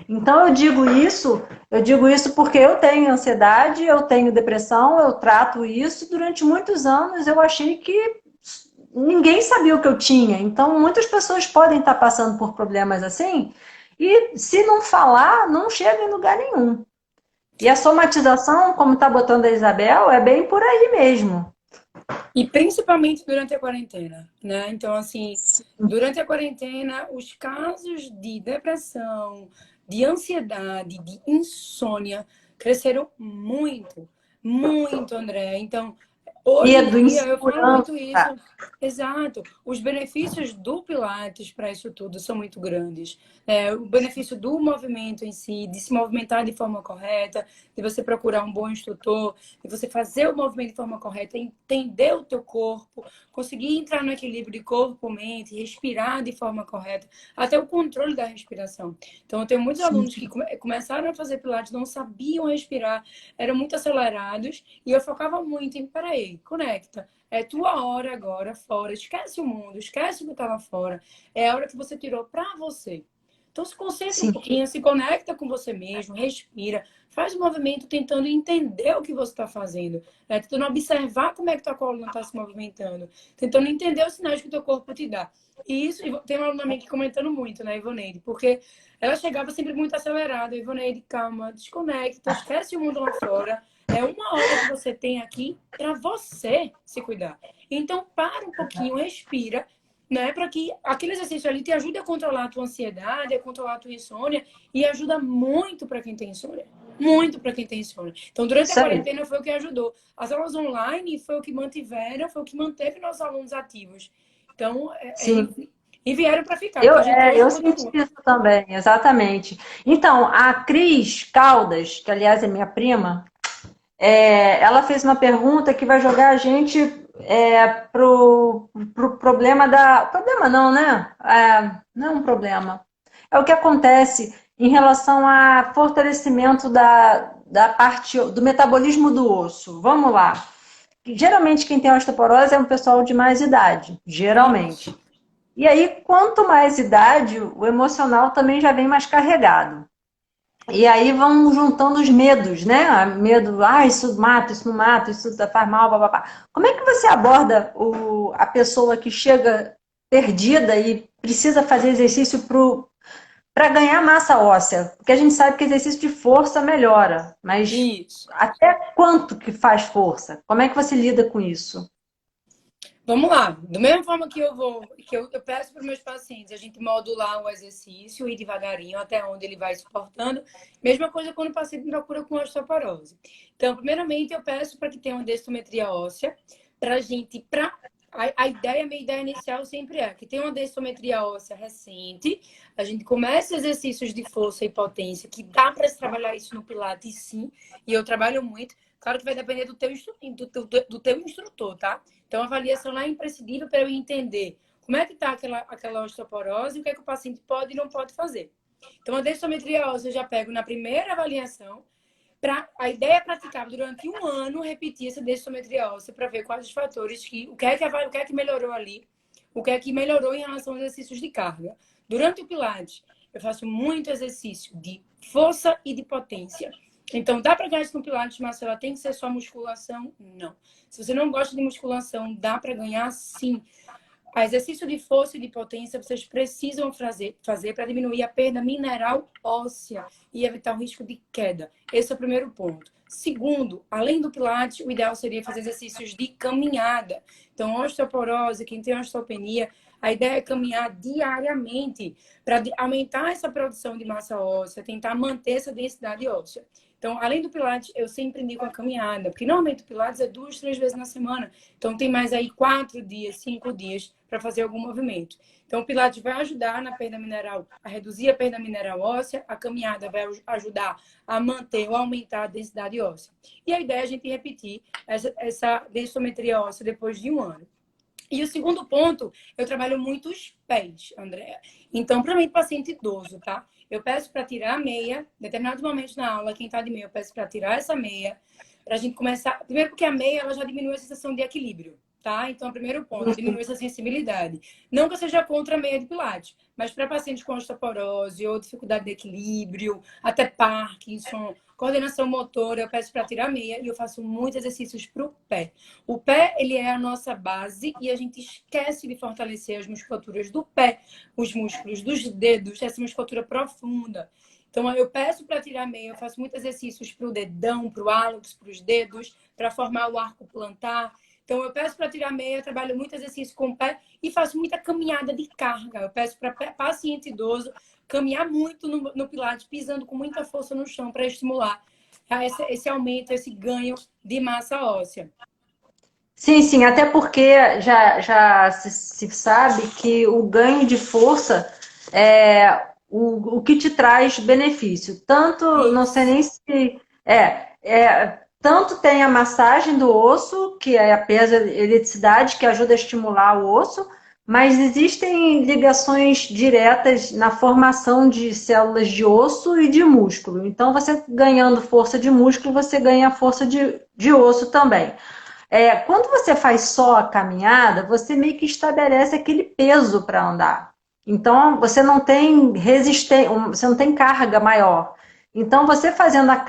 Então eu digo isso porque eu tenho ansiedade, eu tenho depressão, eu trato isso. Durante muitos anos eu achei que ninguém sabia o que eu tinha. Então muitas pessoas podem estar passando por problemas assim e se não falar, não chega em lugar nenhum. E a somatização, como está botando a Isabel, é bem por aí mesmo. E principalmente durante a quarentena, né? Então, assim, durante a quarentena, os casos de depressão, de ansiedade, de insônia cresceram muito, muito, André. Então, Hoje em medo, dia, eu falo insegurança. muito isso. Exato. Os benefícios do Pilates para isso tudo são muito grandes. O benefício do movimento em si, de se movimentar de forma correta, de você procurar um bom instrutor, de você fazer o movimento de forma correta, entender o teu corpo, conseguir entrar no equilíbrio de corpo-mente, respirar de forma correta, até o controle da respiração. Então, eu tenho muitos Sim, alunos que começaram a fazer Pilates, não sabiam respirar, eram muito acelerados, e eu focava muito em, peraí, conecta. É tua hora agora, fora. Esquece o mundo, esquece o que tá lá fora. É a hora que você tirou para você. Então, se concentra um sim, pouquinho, se conecta com você mesmo, respira, faz um movimento tentando entender o que você está fazendo, né? Tentando observar como é que tua coluna está se movimentando, tentando entender os sinais que o teu corpo te dá. E isso, tem uma aluna minha aqui comentando muito, né, Ivoneide? Porque ela chegava sempre muito acelerada. Ivoneide, calma, desconecta, esquece o mundo lá fora. É uma hora que você tem aqui para você se cuidar. Então, para um pouquinho, respira, né? Para que aquele exercício ali te ajude a controlar a tua ansiedade, a controlar a tua insônia, e ajuda muito para quem tem insônia. Muito para quem tem insônia. Então, durante a isso aí. quarentena foi o que ajudou. As aulas online foi o que mantiveram, foi o que manteve nossos alunos ativos. Então, Sim. e vieram para ficar, Eu, porque a gente hoje eu senti continua. isso também, exatamente. Então, a Cris Caldas, que aliás é minha prima, ela fez uma pergunta que vai jogar a gente pro problema da. Problema não, né? Não é um problema. É o que acontece em relação a fortalecimento da parte do metabolismo do osso. Vamos lá. Geralmente quem tem osteoporose é um pessoal de mais idade, geralmente. Isso. E aí, quanto mais idade, o emocional também já vem mais carregado. E aí vão juntando os medos, né? Medo, isso mata, isso não mata, isso faz mal, papapá. Como é que você aborda a pessoa que chega perdida e precisa fazer exercício para ganhar massa óssea? Porque a gente sabe que exercício de força melhora, mas Isso. até quanto que faz força? Como é que você lida com isso? Vamos lá. Da mesma forma que eu peço para os meus pacientes a gente modular o exercício, ir devagarinho até onde ele vai suportando. Mesma coisa quando o paciente me procura com osteoporose. Então, primeiramente, eu peço para que tenha uma densitometria óssea, para a gente, a ideia, a minha ideia inicial sempre é que tenha uma densitometria óssea recente, a gente começa exercícios de força e potência, que dá para se trabalhar isso no Pilates, sim, e eu trabalho muito. Claro que vai depender do teu instrutor, tá? Então, a avaliação lá é imprescindível para eu entender como é que está aquela osteoporose e o que é que o paciente pode e não pode fazer. Então, a densitometria óssea eu já pego na primeira avaliação. A ideia é praticar durante um ano, repetir essa densitometria óssea para ver quais os fatores o que é que melhorou ali, o que é que melhorou em relação aos exercícios de carga. Durante o Pilates, eu faço muito exercício de força e de potência. Então, dá para ganhar isso no Pilates, Marcela? Tem que ser só musculação? Não. Se você não gosta de musculação, dá para ganhar sim. A exercício de força e de potência vocês precisam fazer para diminuir a perda mineral óssea e evitar o risco de queda. Esse é o primeiro ponto. Segundo, além do Pilates, o ideal seria fazer exercícios de caminhada. Então, osteoporose, quem tem osteopenia, a ideia é caminhar diariamente para aumentar essa produção de massa óssea, tentar manter essa densidade óssea. Então, além do Pilates, eu sempre indico a caminhada, porque normalmente o Pilates é 2, 3 vezes na semana. Então, tem mais aí 4 dias, 5 dias para fazer algum movimento. Então, o Pilates vai ajudar na perda mineral, a reduzir a perda mineral óssea, a caminhada vai ajudar a manter ou aumentar a densidade óssea. E a ideia é a gente repetir essa densitometria óssea depois de um ano. E o segundo ponto, eu trabalho muito os pés, Andréa. Então, para mim, paciente idoso, tá? Eu peço para tirar a meia, em determinados momentos na aula, quem está de meia, eu peço para tirar essa meia, para a gente começar. Primeiro, porque a meia ela já diminui a sensação de equilíbrio, tá? Então, primeiro ponto, diminui essa sensibilidade. Não que eu seja contra a meia de Pilates, mas para pacientes com osteoporose ou dificuldade de equilíbrio, até Parkinson, coordenação motora, eu peço para tirar a meia e eu faço muitos exercícios para o pé. O pé, ele é a nossa base e a gente esquece de fortalecer as musculaturas do pé, os músculos dos dedos, essa musculatura profunda. Então, eu peço para tirar a meia, eu faço muitos exercícios para o dedão, para o hálux, para os dedos, para formar o arco plantar. Então, eu peço para tirar a meia, eu trabalho muito exercício com o pé e faço muita caminhada de carga. Eu peço para paciente idoso caminhar muito no Pilates, pisando com muita força no chão para estimular esse aumento, esse ganho de massa óssea. Sim, sim, até porque já se sabe que o ganho de força é o que te traz benefício. Tanto, não sei Isso. nem se. Tanto tem a massagem do osso, que é a eletricidade, que ajuda a estimular o osso, mas existem ligações diretas na formação de células de osso e de músculo. Então, você ganhando força de músculo, você ganha força de osso também. Quando você faz só a caminhada, você meio que estabelece aquele peso para andar. Então, você não tem resistência, você não tem carga maior. Então, você fazendo a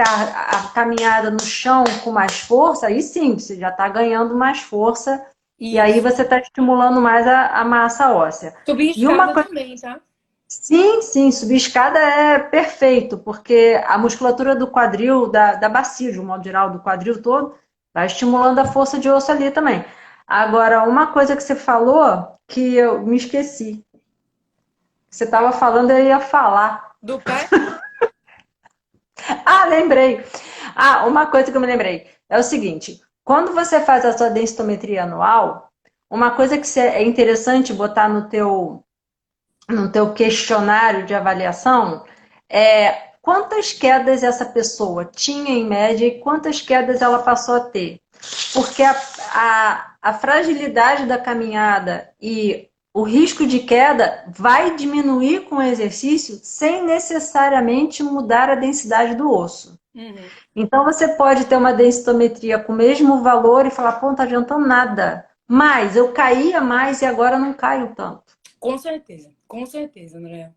caminhada no chão com mais força, aí sim, você já está ganhando mais força e aí Isso. você está estimulando mais a massa óssea. Subir E uma escada coisa, também, tá? sim, sim, subir escada é perfeito, porque a musculatura do quadril, da bacia, de um modo geral, do quadril todo, vai estimulando a força de osso ali também. Agora, uma coisa que você falou que eu me esqueci. Você estava falando, eu ia falar. Do pé? Ah, lembrei. Ah, uma coisa que eu me lembrei é o seguinte: quando você faz a sua densitometria anual, uma coisa que é interessante botar no teu questionário de avaliação quantas quedas essa pessoa tinha em média e quantas quedas ela passou a ter. Porque a fragilidade da caminhada e o risco de queda vai diminuir com o exercício sem necessariamente mudar a densidade do osso. Uhum. Então você pode ter uma densitometria com o mesmo valor e falar, pô, não tá adiantando nada. Mas eu caía mais e agora não caio tanto. Com certeza, André.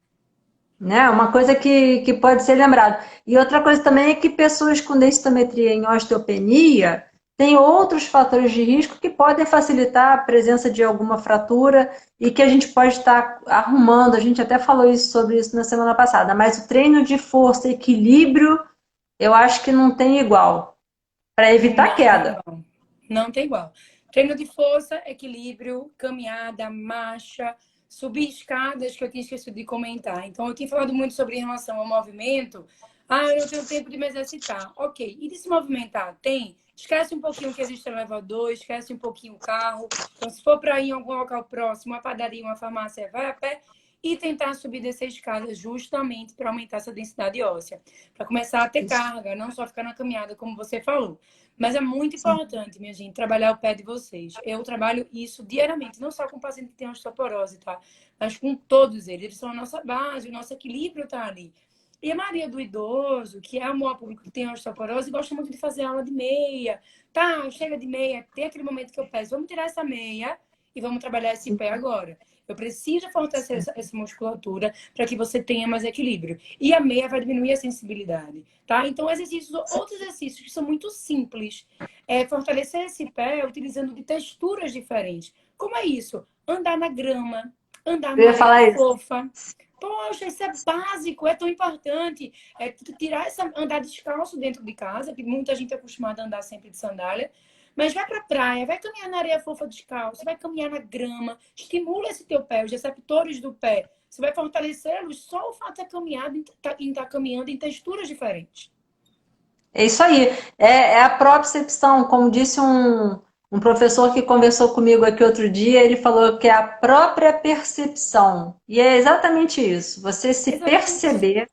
Né? Uma coisa que pode ser lembrado. E outra coisa também é que pessoas com densitometria em osteopenia têm outros fatores de risco que podem facilitar a presença de alguma fratura e que a gente pode estar arrumando. A gente até falou sobre isso na semana passada, mas o treino de força e equilíbrio, eu acho que não tem igual para evitar Não tem queda. igual. Não tem igual. Treino de força, equilíbrio, caminhada, marcha, subir escadas, que eu tinha esquecido de comentar. Então, eu tinha falado muito sobre em relação ao movimento. Ah, eu não tenho tempo de me exercitar. Ok. E de se movimentar? Tem. Esquece um pouquinho que existe elevador, esquece um pouquinho o carro. Então, se for para ir em algum local próximo, uma padaria, uma farmácia, vai a pé e tentar subir e descer escadas justamente para aumentar essa densidade óssea. Para começar a ter Isso. carga, não só ficar na caminhada, como você falou. Mas é muito importante, minha gente, trabalhar o pé de vocês. Eu trabalho isso diariamente, não só com paciente que tem osteoporose, tá? Mas com todos eles. Eles são a nossa base, o nosso equilíbrio tá ali. E a maioria do idoso, que é o maior público que tem osteoporose, gosta muito de fazer aula de meia. Tá, chega de meia, tem aquele momento que eu peço, vamos tirar essa meia e vamos trabalhar esse pé agora. Eu preciso fortalecer essa musculatura para que você tenha mais equilíbrio. E a meia vai diminuir a sensibilidade, tá? Então, outros exercícios que são muito simples. Fortalecer esse pé utilizando de texturas diferentes. Como é isso? Andar na grama, andar Eu na ia areia falar isso. fofa. Poxa, isso é básico, é tão importante. Tirar andar descalço dentro de casa, que muita gente é acostumada a andar sempre de sandália. Mas vai pra praia, vai caminhar na areia fofa descalço, vai caminhar na grama, estimula esse teu pé, os receptores do pé. Você vai fortalecê-los só o fato de caminhado em estar caminhando em texturas diferentes. É isso aí. É a propriocepção, como disse um professor que conversou comigo aqui outro dia, ele falou que é a própria percepção. E é exatamente isso. Você se Exatamente. perceber.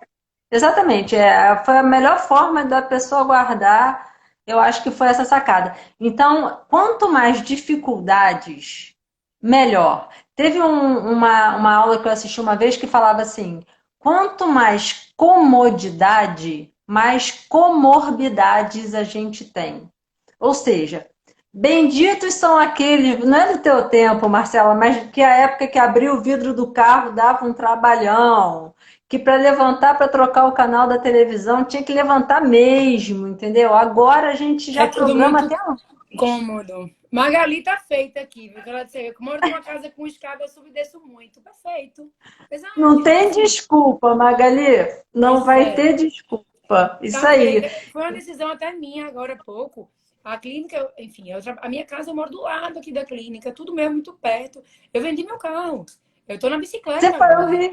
Exatamente. Foi a melhor forma da pessoa guardar. Eu acho que foi essa sacada. Então, quanto mais dificuldades, melhor. Teve uma aula que eu assisti uma vez que falava assim: quanto mais comodidade, mais comorbidades a gente tem. Ou seja, benditos são aqueles, não é do teu tempo, Marcela, mas que a época que abriu o vidro do carro dava um trabalhão, que para levantar para trocar o canal da televisão tinha que levantar mesmo, entendeu? Agora a gente já É tudo programa muito até antes. cômodo. Magali tá feita aqui, viu? Ela disse, eu moro numa casa com escada, eu subo e desço muito. Perfeito. Mas Não antes, tem assim, desculpa, Magali. Não pois vai é. ter desculpa. Isso Tá aí. feita. Foi uma decisão até minha agora há pouco. A clínica, enfim, a minha casa eu moro do lado aqui da clínica, tudo mesmo muito perto. Eu vendi meu carro. Eu tô na Você bicicleta foi agora. ouvir.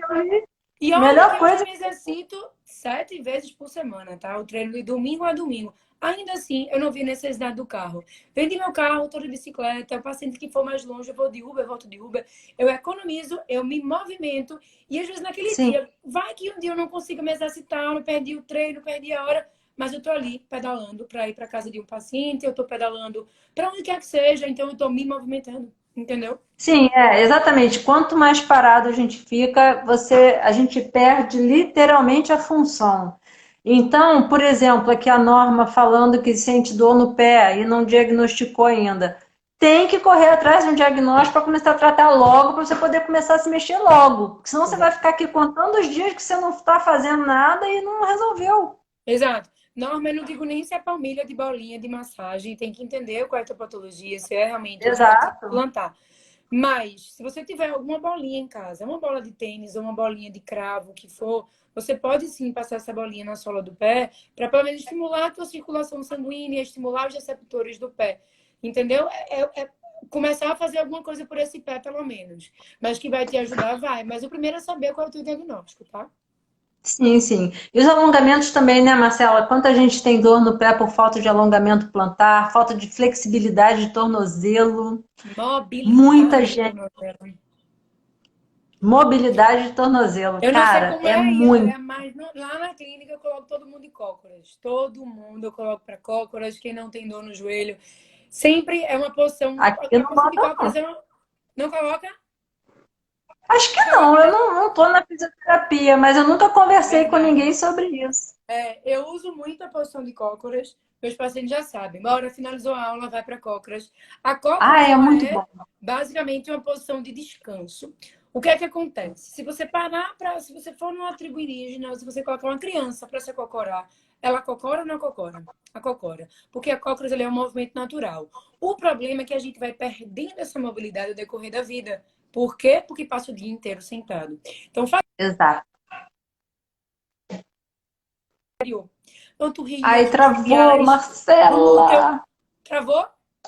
E olha que Melhor eu já coisa. me exercito 7 vezes por semana, tá? O treino de domingo a domingo. Ainda assim, eu não vi necessidade do carro. Vendi meu carro, estou de bicicleta, o paciente que for mais longe, eu vou de Uber, volto de Uber. Eu economizo, eu me movimento. E às vezes naquele Sim. dia, vai que um dia eu não consigo me exercitar, eu não perdi o treino, perdi a hora, mas eu estou ali pedalando para ir para casa de um paciente, eu estou pedalando para onde quer que seja, então eu estou me movimentando, entendeu? Sim, exatamente. Quanto mais parado a gente fica, a gente perde literalmente a função. Então, por exemplo, aqui a Norma falando que sente dor no pé e não diagnosticou ainda. Tem que correr atrás de um diagnóstico para começar a tratar logo, para você poder começar a se mexer logo. Porque senão você vai Exato. ficar aqui contando os dias que você não está fazendo nada e não resolveu. Exato. Norma, eu não digo nem se é palmilha de bolinha de massagem, tem que entender qual é a tua patologia, se é realmente artrite Exato. plantar. Mas, se você tiver alguma bolinha em casa, uma bola de tênis ou uma bolinha de cravo, o que for, você pode sim passar essa bolinha na sola do pé para pelo menos estimular a tua circulação sanguínea, estimular os receptores do pé. Entendeu? Começar a fazer alguma coisa por esse pé, pelo menos. Mas que vai te ajudar, vai. Mas o primeiro é saber qual é o teu diagnóstico, tá? Sim, sim. E os alongamentos também, né, Marcela? Quanta gente tem dor no pé por falta de alongamento plantar, falta de flexibilidade de tornozelo. Muita Mobilidade de gente. tornozelo. Mobilidade de tornozelo. Eu não sei Cara, como é é aí, muito. André, mas lá na clínica eu coloco todo mundo de cócoras. Todo mundo eu coloco para cócoras, quem não tem dor no joelho. Sempre é uma posição. Aqui A não posição de bota, cócoras não. eu não coloca? Acho que Não coloca, não, eu né? não estou na fisioterapia, mas eu nunca conversei com Verdade. ninguém sobre isso. Eu uso muito a posição de cócoras. Meus pacientes já sabem. Bora, finalizou a aula, vai para cócoras. A Ah, cócoras, é ela muito é bom. basicamente uma posição de descanso. O que é que acontece? Se você parar para, se você for numa tribo indígena, se você colocar uma criança para se acocorar, ela cocora ou não cocora? A cocora. Porque a cócoras é um movimento natural. O problema é que a gente vai perdendo essa mobilidade ao decorrer da vida. Por quê? Porque passa o dia inteiro sentado. Então, faz Exato. Aí panturrilhas, travou, isquiotibiais, glúteo. Marcela. Travou?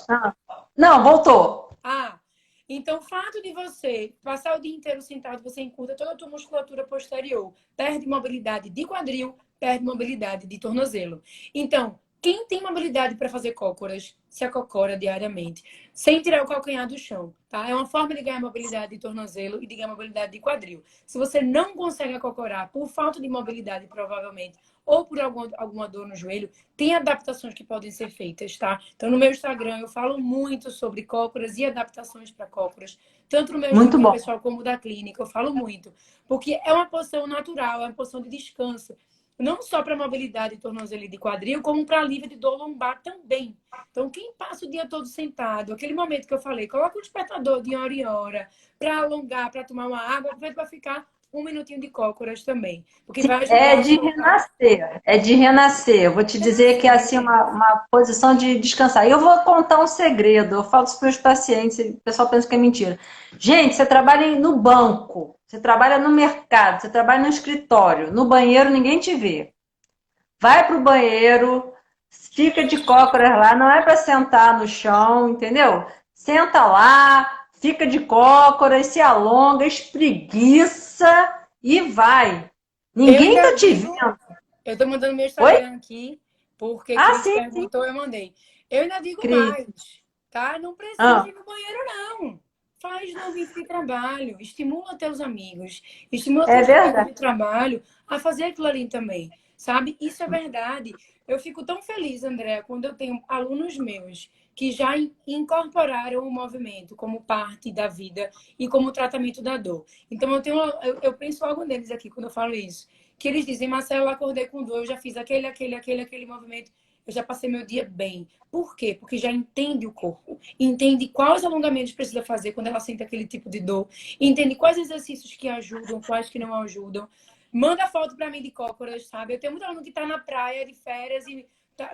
Ah, não, voltou. Ah, então o fato de você passar o dia inteiro sentado, você encurta toda a tua musculatura posterior, perde mobilidade de quadril, perde mobilidade de tornozelo. Então, quem tem mobilidade para fazer cócoras, se acocora diariamente, sem tirar o calcanhar do chão, tá? É uma forma de ganhar mobilidade de tornozelo e de ganhar mobilidade de quadril. Se você não consegue acocorar por falta de mobilidade, provavelmente, ou por alguma dor no joelho, tem adaptações que podem ser feitas, tá? Então, no meu Instagram, eu falo muito sobre cócoras e adaptações para cócoras, tanto no meu Muito Instagram bom. pessoal como da clínica, eu falo muito, porque é uma posição natural, é uma posição de descanso, não só para mobilidade de tornozelo e de quadril, como para alívio de dor lombar também. Então, quem passa o dia todo sentado, aquele momento que eu falei, coloca o despertador de hora em hora, para alongar, para tomar uma água, aproveita para ficar um minutinho de cócoras também, porque vai É ajudar a de soltar. renascer, é de renascer. Eu vou te dizer que é assim Renascer. uma posição de descansar. E eu vou contar um segredo, eu falo isso para os meus pacientes, o pessoal pensa que é mentira. Gente, você trabalha no banco, você trabalha no mercado, você trabalha no escritório, no banheiro ninguém te vê. Vai para o banheiro, fica de cócoras lá, não é para sentar no chão, entendeu? Senta lá, fica de cócoras, se alonga, espreguiça e vai. Eu Ninguém ainda tá te digo, vendo. eu tô mandando meu Oi? Instagram aqui, porque Ah, Cris sim, sim, perguntou, eu mandei. Eu ainda digo Cris. mais, tá? Não precisa Ah, ir no banheiro, não. Faz no ambiente de trabalho, estimula teus amigos, estimula é teus colegas verdade. de trabalho a fazer aquilo ali também, sabe? Isso é verdade. Eu fico tão feliz, André, quando eu tenho alunos meus que já incorporaram o movimento como parte da vida e como tratamento da dor. Então, eu penso logo neles aqui quando eu falo isso. Que eles dizem, Marcelo, eu acordei com dor, eu já fiz aquele movimento, eu já passei meu dia bem. Por quê? Porque já entende o corpo, entende quais alongamentos precisa fazer quando ela sente aquele tipo de dor, entende quais exercícios que ajudam, quais que não ajudam. Manda foto para mim de cócoras, sabe? Eu tenho muito aluno que tá na praia de férias e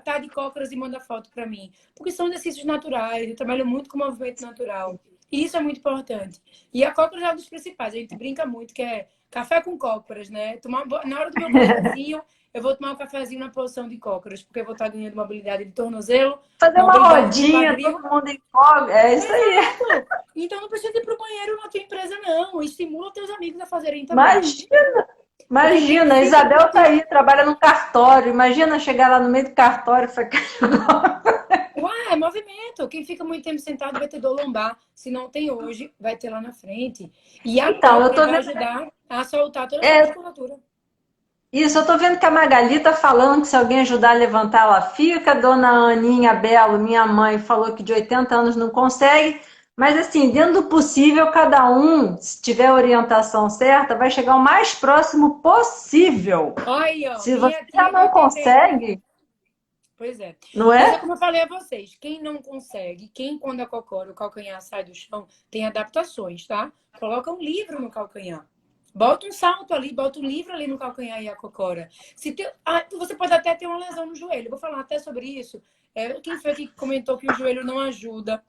tá de cócoras e manda foto para mim. Porque são exercícios naturais, eu trabalho muito com movimento natural. E isso é muito importante. E a cócoras é um dos principais. A gente brinca muito que é café com cócoras, né? Na hora do meu cafezinho, eu vou tomar um cafezinho na posição de cócoras, porque eu vou estar ganhando mobilidade de tornozelo, Fazer uma mobilidade de rodinha, quadril. todo mundo em folga. É isso aí. Exato! Então não precisa ir para o banheiro na tua empresa, não. Estimula teus amigos a fazerem também. Imagina. Porque quem Imagina, a fica Isabel tá muito. aí, trabalha no cartório. Imagina chegar lá no meio do cartório e falar. Ué, é movimento. Quem fica muito tempo sentado vai ter dor lombar. Se não tem hoje, vai ter lá na frente. E a Então, eu cócora tô vai vendo. ajudar a soltar toda essa É, musculatura. isso, eu tô vendo que a Magali tá falando que se alguém ajudar a levantar, ela fica. A dona Aninha Belo, minha mãe, falou que de 80 anos não consegue. Mas, assim, dentro do possível, cada um, se tiver a orientação certa, vai chegar o mais próximo possível. Olha aí, ó, Se você minha já tia de não 81. consegue, Pois é. não Mas é é? como eu falei a vocês, quem não consegue, quem quando a cocora, o calcanhar sai do chão, tem adaptações, tá? Coloca um livro no calcanhar. Bota um salto ali, bota um livro ali no calcanhar e a cocora. Se tem... você pode até ter uma lesão no joelho. Vou falar até sobre isso. Quem foi que comentou que o joelho não ajuda?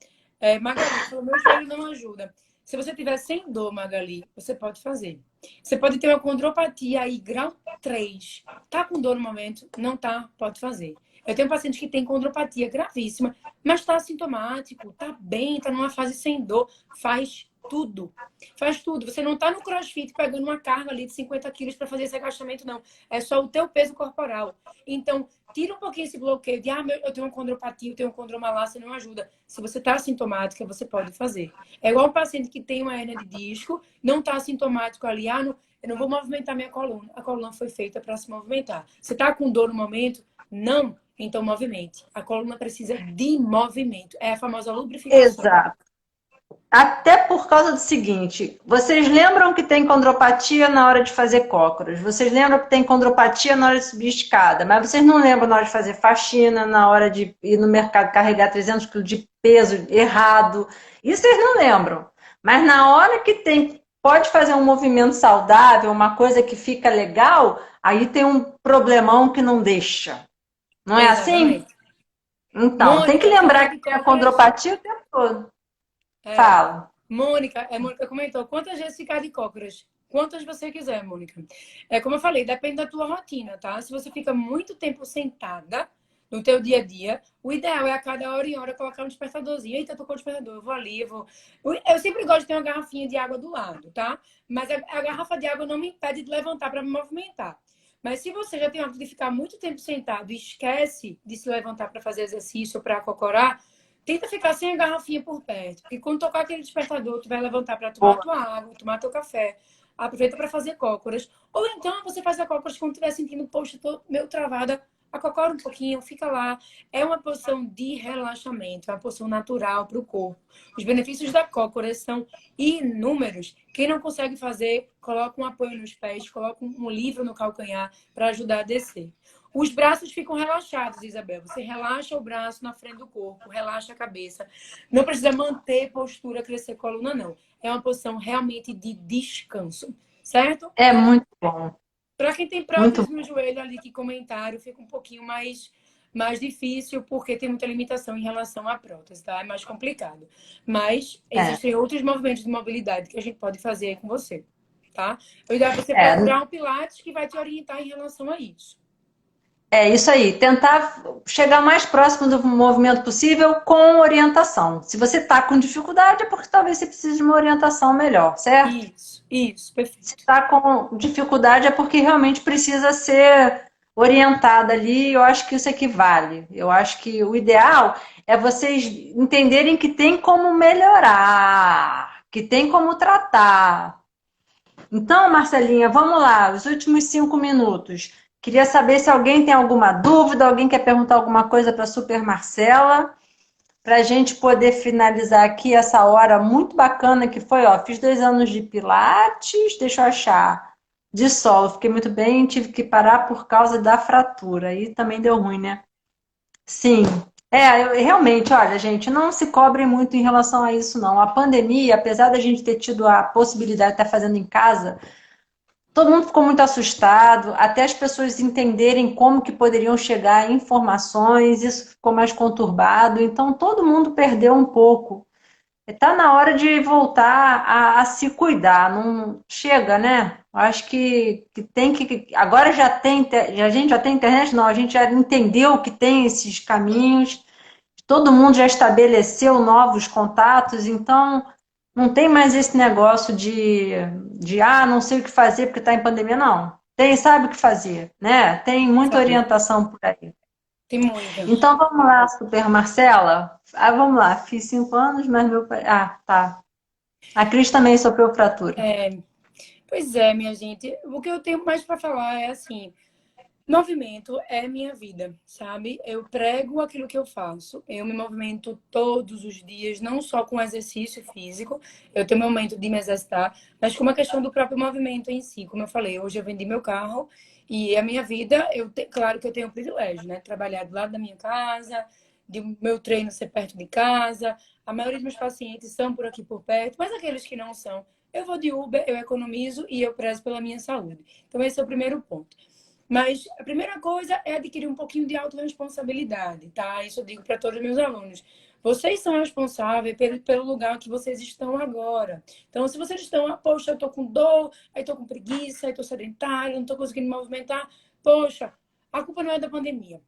Magali falou, meu joelho não ajuda. Se você tiver sem dor, Magali, você pode fazer. Você pode ter uma condropatia aí, grau 3. Tá com dor no momento? Não tá? Pode fazer. Eu tenho um paciente que tem condropatia gravíssima, mas está assintomático, tá bem, tá numa fase sem dor, faz tudo. Faz tudo. Você não está no CrossFit pegando uma carga ali de 50 quilos para fazer esse agachamento, não. É só o teu peso corporal. Então, tira um pouquinho esse bloqueio de, eu tenho uma condropatia, eu tenho uma condromalácia, não ajuda. Se você está assintomática, você pode fazer. É igual um paciente que tem uma hernia de disco, não está assintomático ali, eu não vou movimentar minha coluna. A coluna foi feita para se movimentar. Você está com dor no momento? Não. Então, movimente. A coluna precisa de movimento. É a famosa lubrificação. Exato. Até por causa do seguinte, vocês lembram que tem condropatia na hora de fazer cócoras, vocês lembram que tem condropatia na hora de subir escada, mas vocês não lembram na hora de fazer faxina, na hora de ir no mercado carregar 300 quilos de peso errado, isso vocês não lembram. Mas na hora que tem, pode fazer um movimento saudável, uma coisa que fica legal, aí tem um problemão que não deixa. Não é assim? Exatamente. Então, tem que Mônica, lembrar falar que de tem a cócoras. condropatia o tempo todo. É, Fala. Mônica comentou, quantas vezes ficar de cócoras? Quantas você quiser, Mônica. Como eu falei, depende da tua rotina, tá? Se você fica muito tempo sentada no teu dia a dia, o ideal é a cada hora e hora colocar um despertadorzinho. Eita, tocou o despertador, eu vou ali, eu vou... Eu sempre gosto de ter uma garrafinha de água do lado, tá? Mas a garrafa de água não me impede de levantar para me movimentar. Mas se você já tem o hábito de ficar muito tempo sentado e esquece de se levantar para fazer exercício ou para acocorar, tenta ficar sem a garrafinha por perto. Porque quando tocar aquele despertador, tu vai levantar para tomar tua água, tomar teu café. Aproveita para fazer cócoras. Ou então você faz a cócoras quando estiver sentindo, poxa, tô meio travada. Acocora um pouquinho, fica lá. É uma posição de relaxamento, é uma posição natural para o corpo. Os benefícios da cócoras são inúmeros. Quem não consegue fazer, coloca um apoio nos pés, coloca um livro no calcanhar para ajudar a descer. Os braços ficam relaxados, Isabel. Você relaxa o braço na frente do corpo, relaxa a cabeça. Não precisa manter postura, crescer coluna, não. É uma posição realmente de descanso, certo? É muito bom. Para quem tem Muito. prótese no joelho ali, que comentário, fica um pouquinho mais difícil, porque tem muita limitação em relação à prótese, tá? É mais complicado. Mas É, existem outros movimentos de mobilidade que a gente pode fazer aí com você, tá? O ideal é você é, procurar um Pilates que vai te orientar em relação a isso. é isso aí. Tentar chegar o mais próximo do movimento possível com orientação. Se você está com dificuldade, é porque talvez você precise de uma orientação melhor, certo? Isso, Se perfeito. está com dificuldade, é porque realmente precisa ser orientada ali. Eu acho que isso equivale. Eu acho que o ideal é vocês entenderem que tem como melhorar, que tem como tratar. Então, Marcelinha, vamos lá, os últimos 5 minutos. Queria saber se alguém tem alguma dúvida, alguém quer perguntar alguma coisa para a Super Marcela, para a gente poder finalizar aqui essa hora muito bacana que foi, ó, fiz 2 anos de Pilates, deixa eu achar, de solo, fiquei muito bem, tive que parar por causa da fratura, aí também deu ruim, né? Sim, realmente, olha, gente, não se cobre muito em relação a isso, não. A pandemia, apesar da gente ter tido a possibilidade de estar fazendo em casa, todo mundo ficou muito assustado, até as pessoas entenderem como que poderiam chegar informações, isso ficou mais conturbado, então todo mundo perdeu um pouco. Está na hora de voltar a se cuidar, não chega, né? Eu acho que tem que. Agora já tem, a gente já tem internet, não, a gente já entendeu que tem esses caminhos, todo mundo já estabeleceu novos contatos, então não tem mais esse negócio de não sei o que fazer porque está em pandemia, não. tem, sabe o que fazer, né? Tem muita Sabe? orientação por aí. Tem muita. Então vamos lá, Super Marcela. Ah, vamos lá, fiz 5 anos, mas meu pai. Ah, tá. A Cris também sofreu fratura. É, pois é, minha gente. O que eu tenho mais para falar é assim. Movimento é minha vida, sabe? Eu prego aquilo que eu faço. Eu me movimento todos os dias, não só com exercício físico, eu tenho meu momento de me exercitar, mas com uma questão do próprio movimento em si. Como eu falei, hoje eu vendi meu carro e a minha vida, claro que eu tenho o privilégio, né? Trabalhar do lado da minha casa, de meu treino ser perto de casa. A maioria dos meus pacientes são por aqui por perto, mas aqueles que não são, eu vou de Uber, eu economizo e eu prezo pela minha saúde. Então, esse é o primeiro ponto. Mas a primeira coisa é adquirir um pouquinho de autorresponsabilidade, tá? Isso eu digo para todos os meus alunos. Vocês são responsáveis pelo lugar que vocês estão agora. Então, se vocês estão, poxa, eu tô com dor, aí tô com preguiça, aí tô sedentário, não tô conseguindo me movimentar, poxa, a culpa não é da pandemia.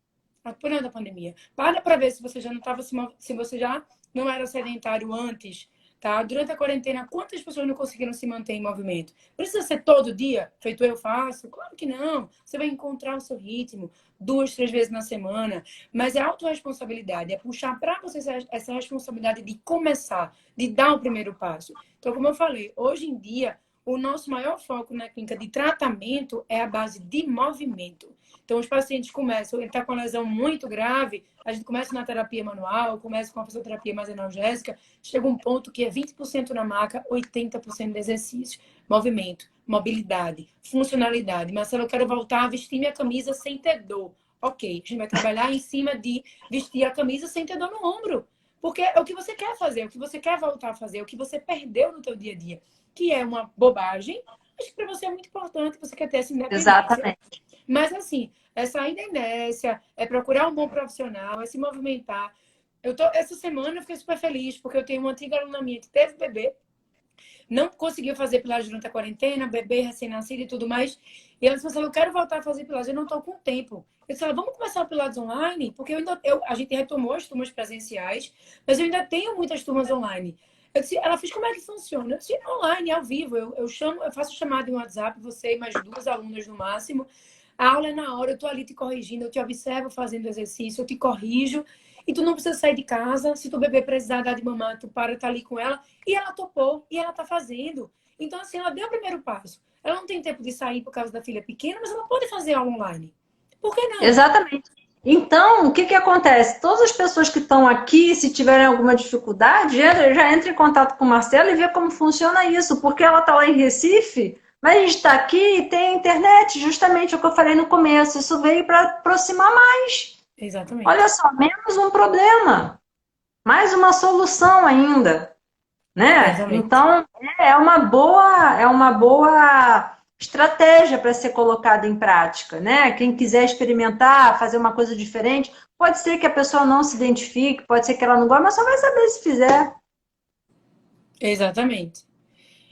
A culpa não é da pandemia. Para ver se você já não estava se você já não era sedentário antes, tá? Durante a quarentena, quantas pessoas não conseguiram se manter em movimento? Precisa ser todo dia, feito eu faço? Claro que não. Você vai encontrar o seu ritmo 2, 3 vezes na semana, mas é autorresponsabilidade, é puxar para você essa responsabilidade de começar, de dar o primeiro passo. Então, como eu falei, hoje em dia, o nosso maior foco na clínica de tratamento é a base de movimento. Então, os pacientes começam, ele está com uma lesão muito grave, a gente começa na terapia manual, começa com a fisioterapia mais analgésica, chega um ponto que é 20% na maca, 80% de exercício, movimento, mobilidade, funcionalidade. Marcelo, eu quero voltar a vestir minha camisa sem ter dor. Ok, a gente vai trabalhar em cima de vestir a camisa sem ter dor no ombro. Porque é o que você quer fazer, é o que você quer voltar a fazer, é o que você perdeu no teu dia a dia, que é uma bobagem, mas que para você é muito importante, você quer ter essa independência. Exatamente. Mas, assim, é sair da inércia, é procurar um bom profissional, é se movimentar. Essa semana eu fiquei super feliz, porque eu tenho uma antiga aluna minha que teve bebê, não conseguiu fazer pilates durante a quarentena, bebê recém-nascido e tudo mais. E ela disse assim, eu quero voltar a fazer pilates, eu não estou com tempo. Eu disse, vamos começar o pilates online? Porque a gente retomou as turmas presenciais, mas eu ainda tenho muitas turmas online. Ela fez, como é que funciona? Eu disse, online, ao vivo. Eu faço chamada em WhatsApp, você e mais 2 alunas no máximo. A aula é na hora, eu tô ali te corrigindo, eu te observo fazendo exercício, eu te corrijo. E tu não precisa sair de casa. Se tu bebê precisar dar de mamar, tu para, tá ali com ela. E ela topou, e ela tá fazendo. Então, assim, ela deu o primeiro passo. Ela não tem tempo de sair por causa da filha pequena, mas ela pode fazer aula online. Por que não? Exatamente. Então, o que que acontece? Todas as pessoas que estão aqui, se tiverem alguma dificuldade, já entra em contato com o Marcelo e vê como funciona isso, porque ela está lá em Recife, mas a gente está aqui e tem internet, justamente o que eu falei no começo. Isso veio para aproximar mais. Exatamente. Olha só, menos um problema, mais uma solução ainda, né? Exatamente. Então, é uma boa estratégia para ser colocada em prática, né? Quem quiser experimentar, fazer uma coisa diferente, pode ser que a pessoa não se identifique, pode ser que ela não goste, mas só vai saber se fizer, Exatamente.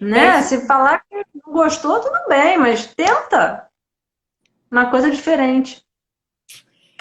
É né? isso. Se falar que não gostou, tudo bem, mas tenta uma coisa diferente.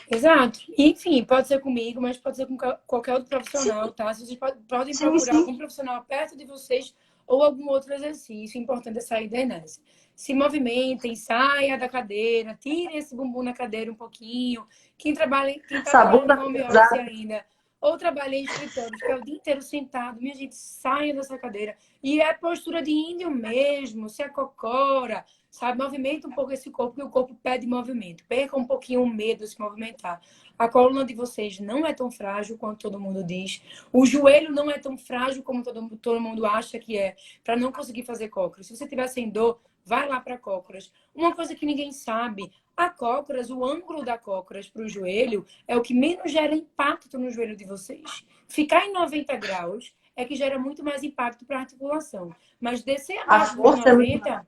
Exato. Enfim, pode ser comigo, mas pode ser com qualquer outro Sim, profissional, tá? Vocês podem sim, procurar sim. algum profissional perto de vocês ou algum outro exercício. O importante é sair da inércia. Se movimentem, saia da cadeira, tirem esse bumbum na cadeira um pouquinho. Quem tá Essa trabalhando bunda em home office pesada. ainda, ou trabalha em escritório, fica o dia inteiro sentado, minha gente, saia dessa cadeira. E é postura de índio mesmo, se acocora, sabe? Movimenta um pouco esse corpo, porque o corpo pede movimento. Perca um pouquinho o medo de se movimentar. A coluna de vocês não é tão frágil quanto todo mundo diz. O joelho não é tão frágil como todo mundo acha que é, para não conseguir fazer cócoras. Se você tiver sem dor, vai lá para cócoras. Uma coisa que ninguém sabe, a cócoras, o ângulo da cócoras para o joelho é o que menos gera impacto no joelho de vocês. Ficar em 90 graus é que gera muito mais impacto para a articulação. Mas descer A abaixo dos força é muito. 90,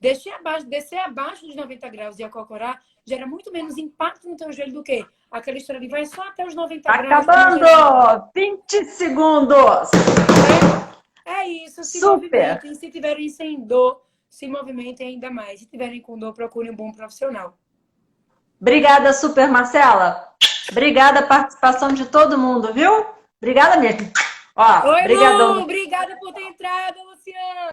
descer abaixo dos 90 graus e acocorar gera muito menos impacto no teu joelho do que aquela história de vai só até os 90 graus que não gera impacto. Acabando! 20 segundos! É isso, se Super! movimentem. Se tiverem sem dor, se movimentem ainda mais. Se tiverem com dor, procurem um bom profissional. Obrigada, Super Marcela. Obrigada a participação de todo mundo, viu? Obrigada mesmo. Ó, Oi, brigadão. Lu! Obrigada por ter entrado, Luciana!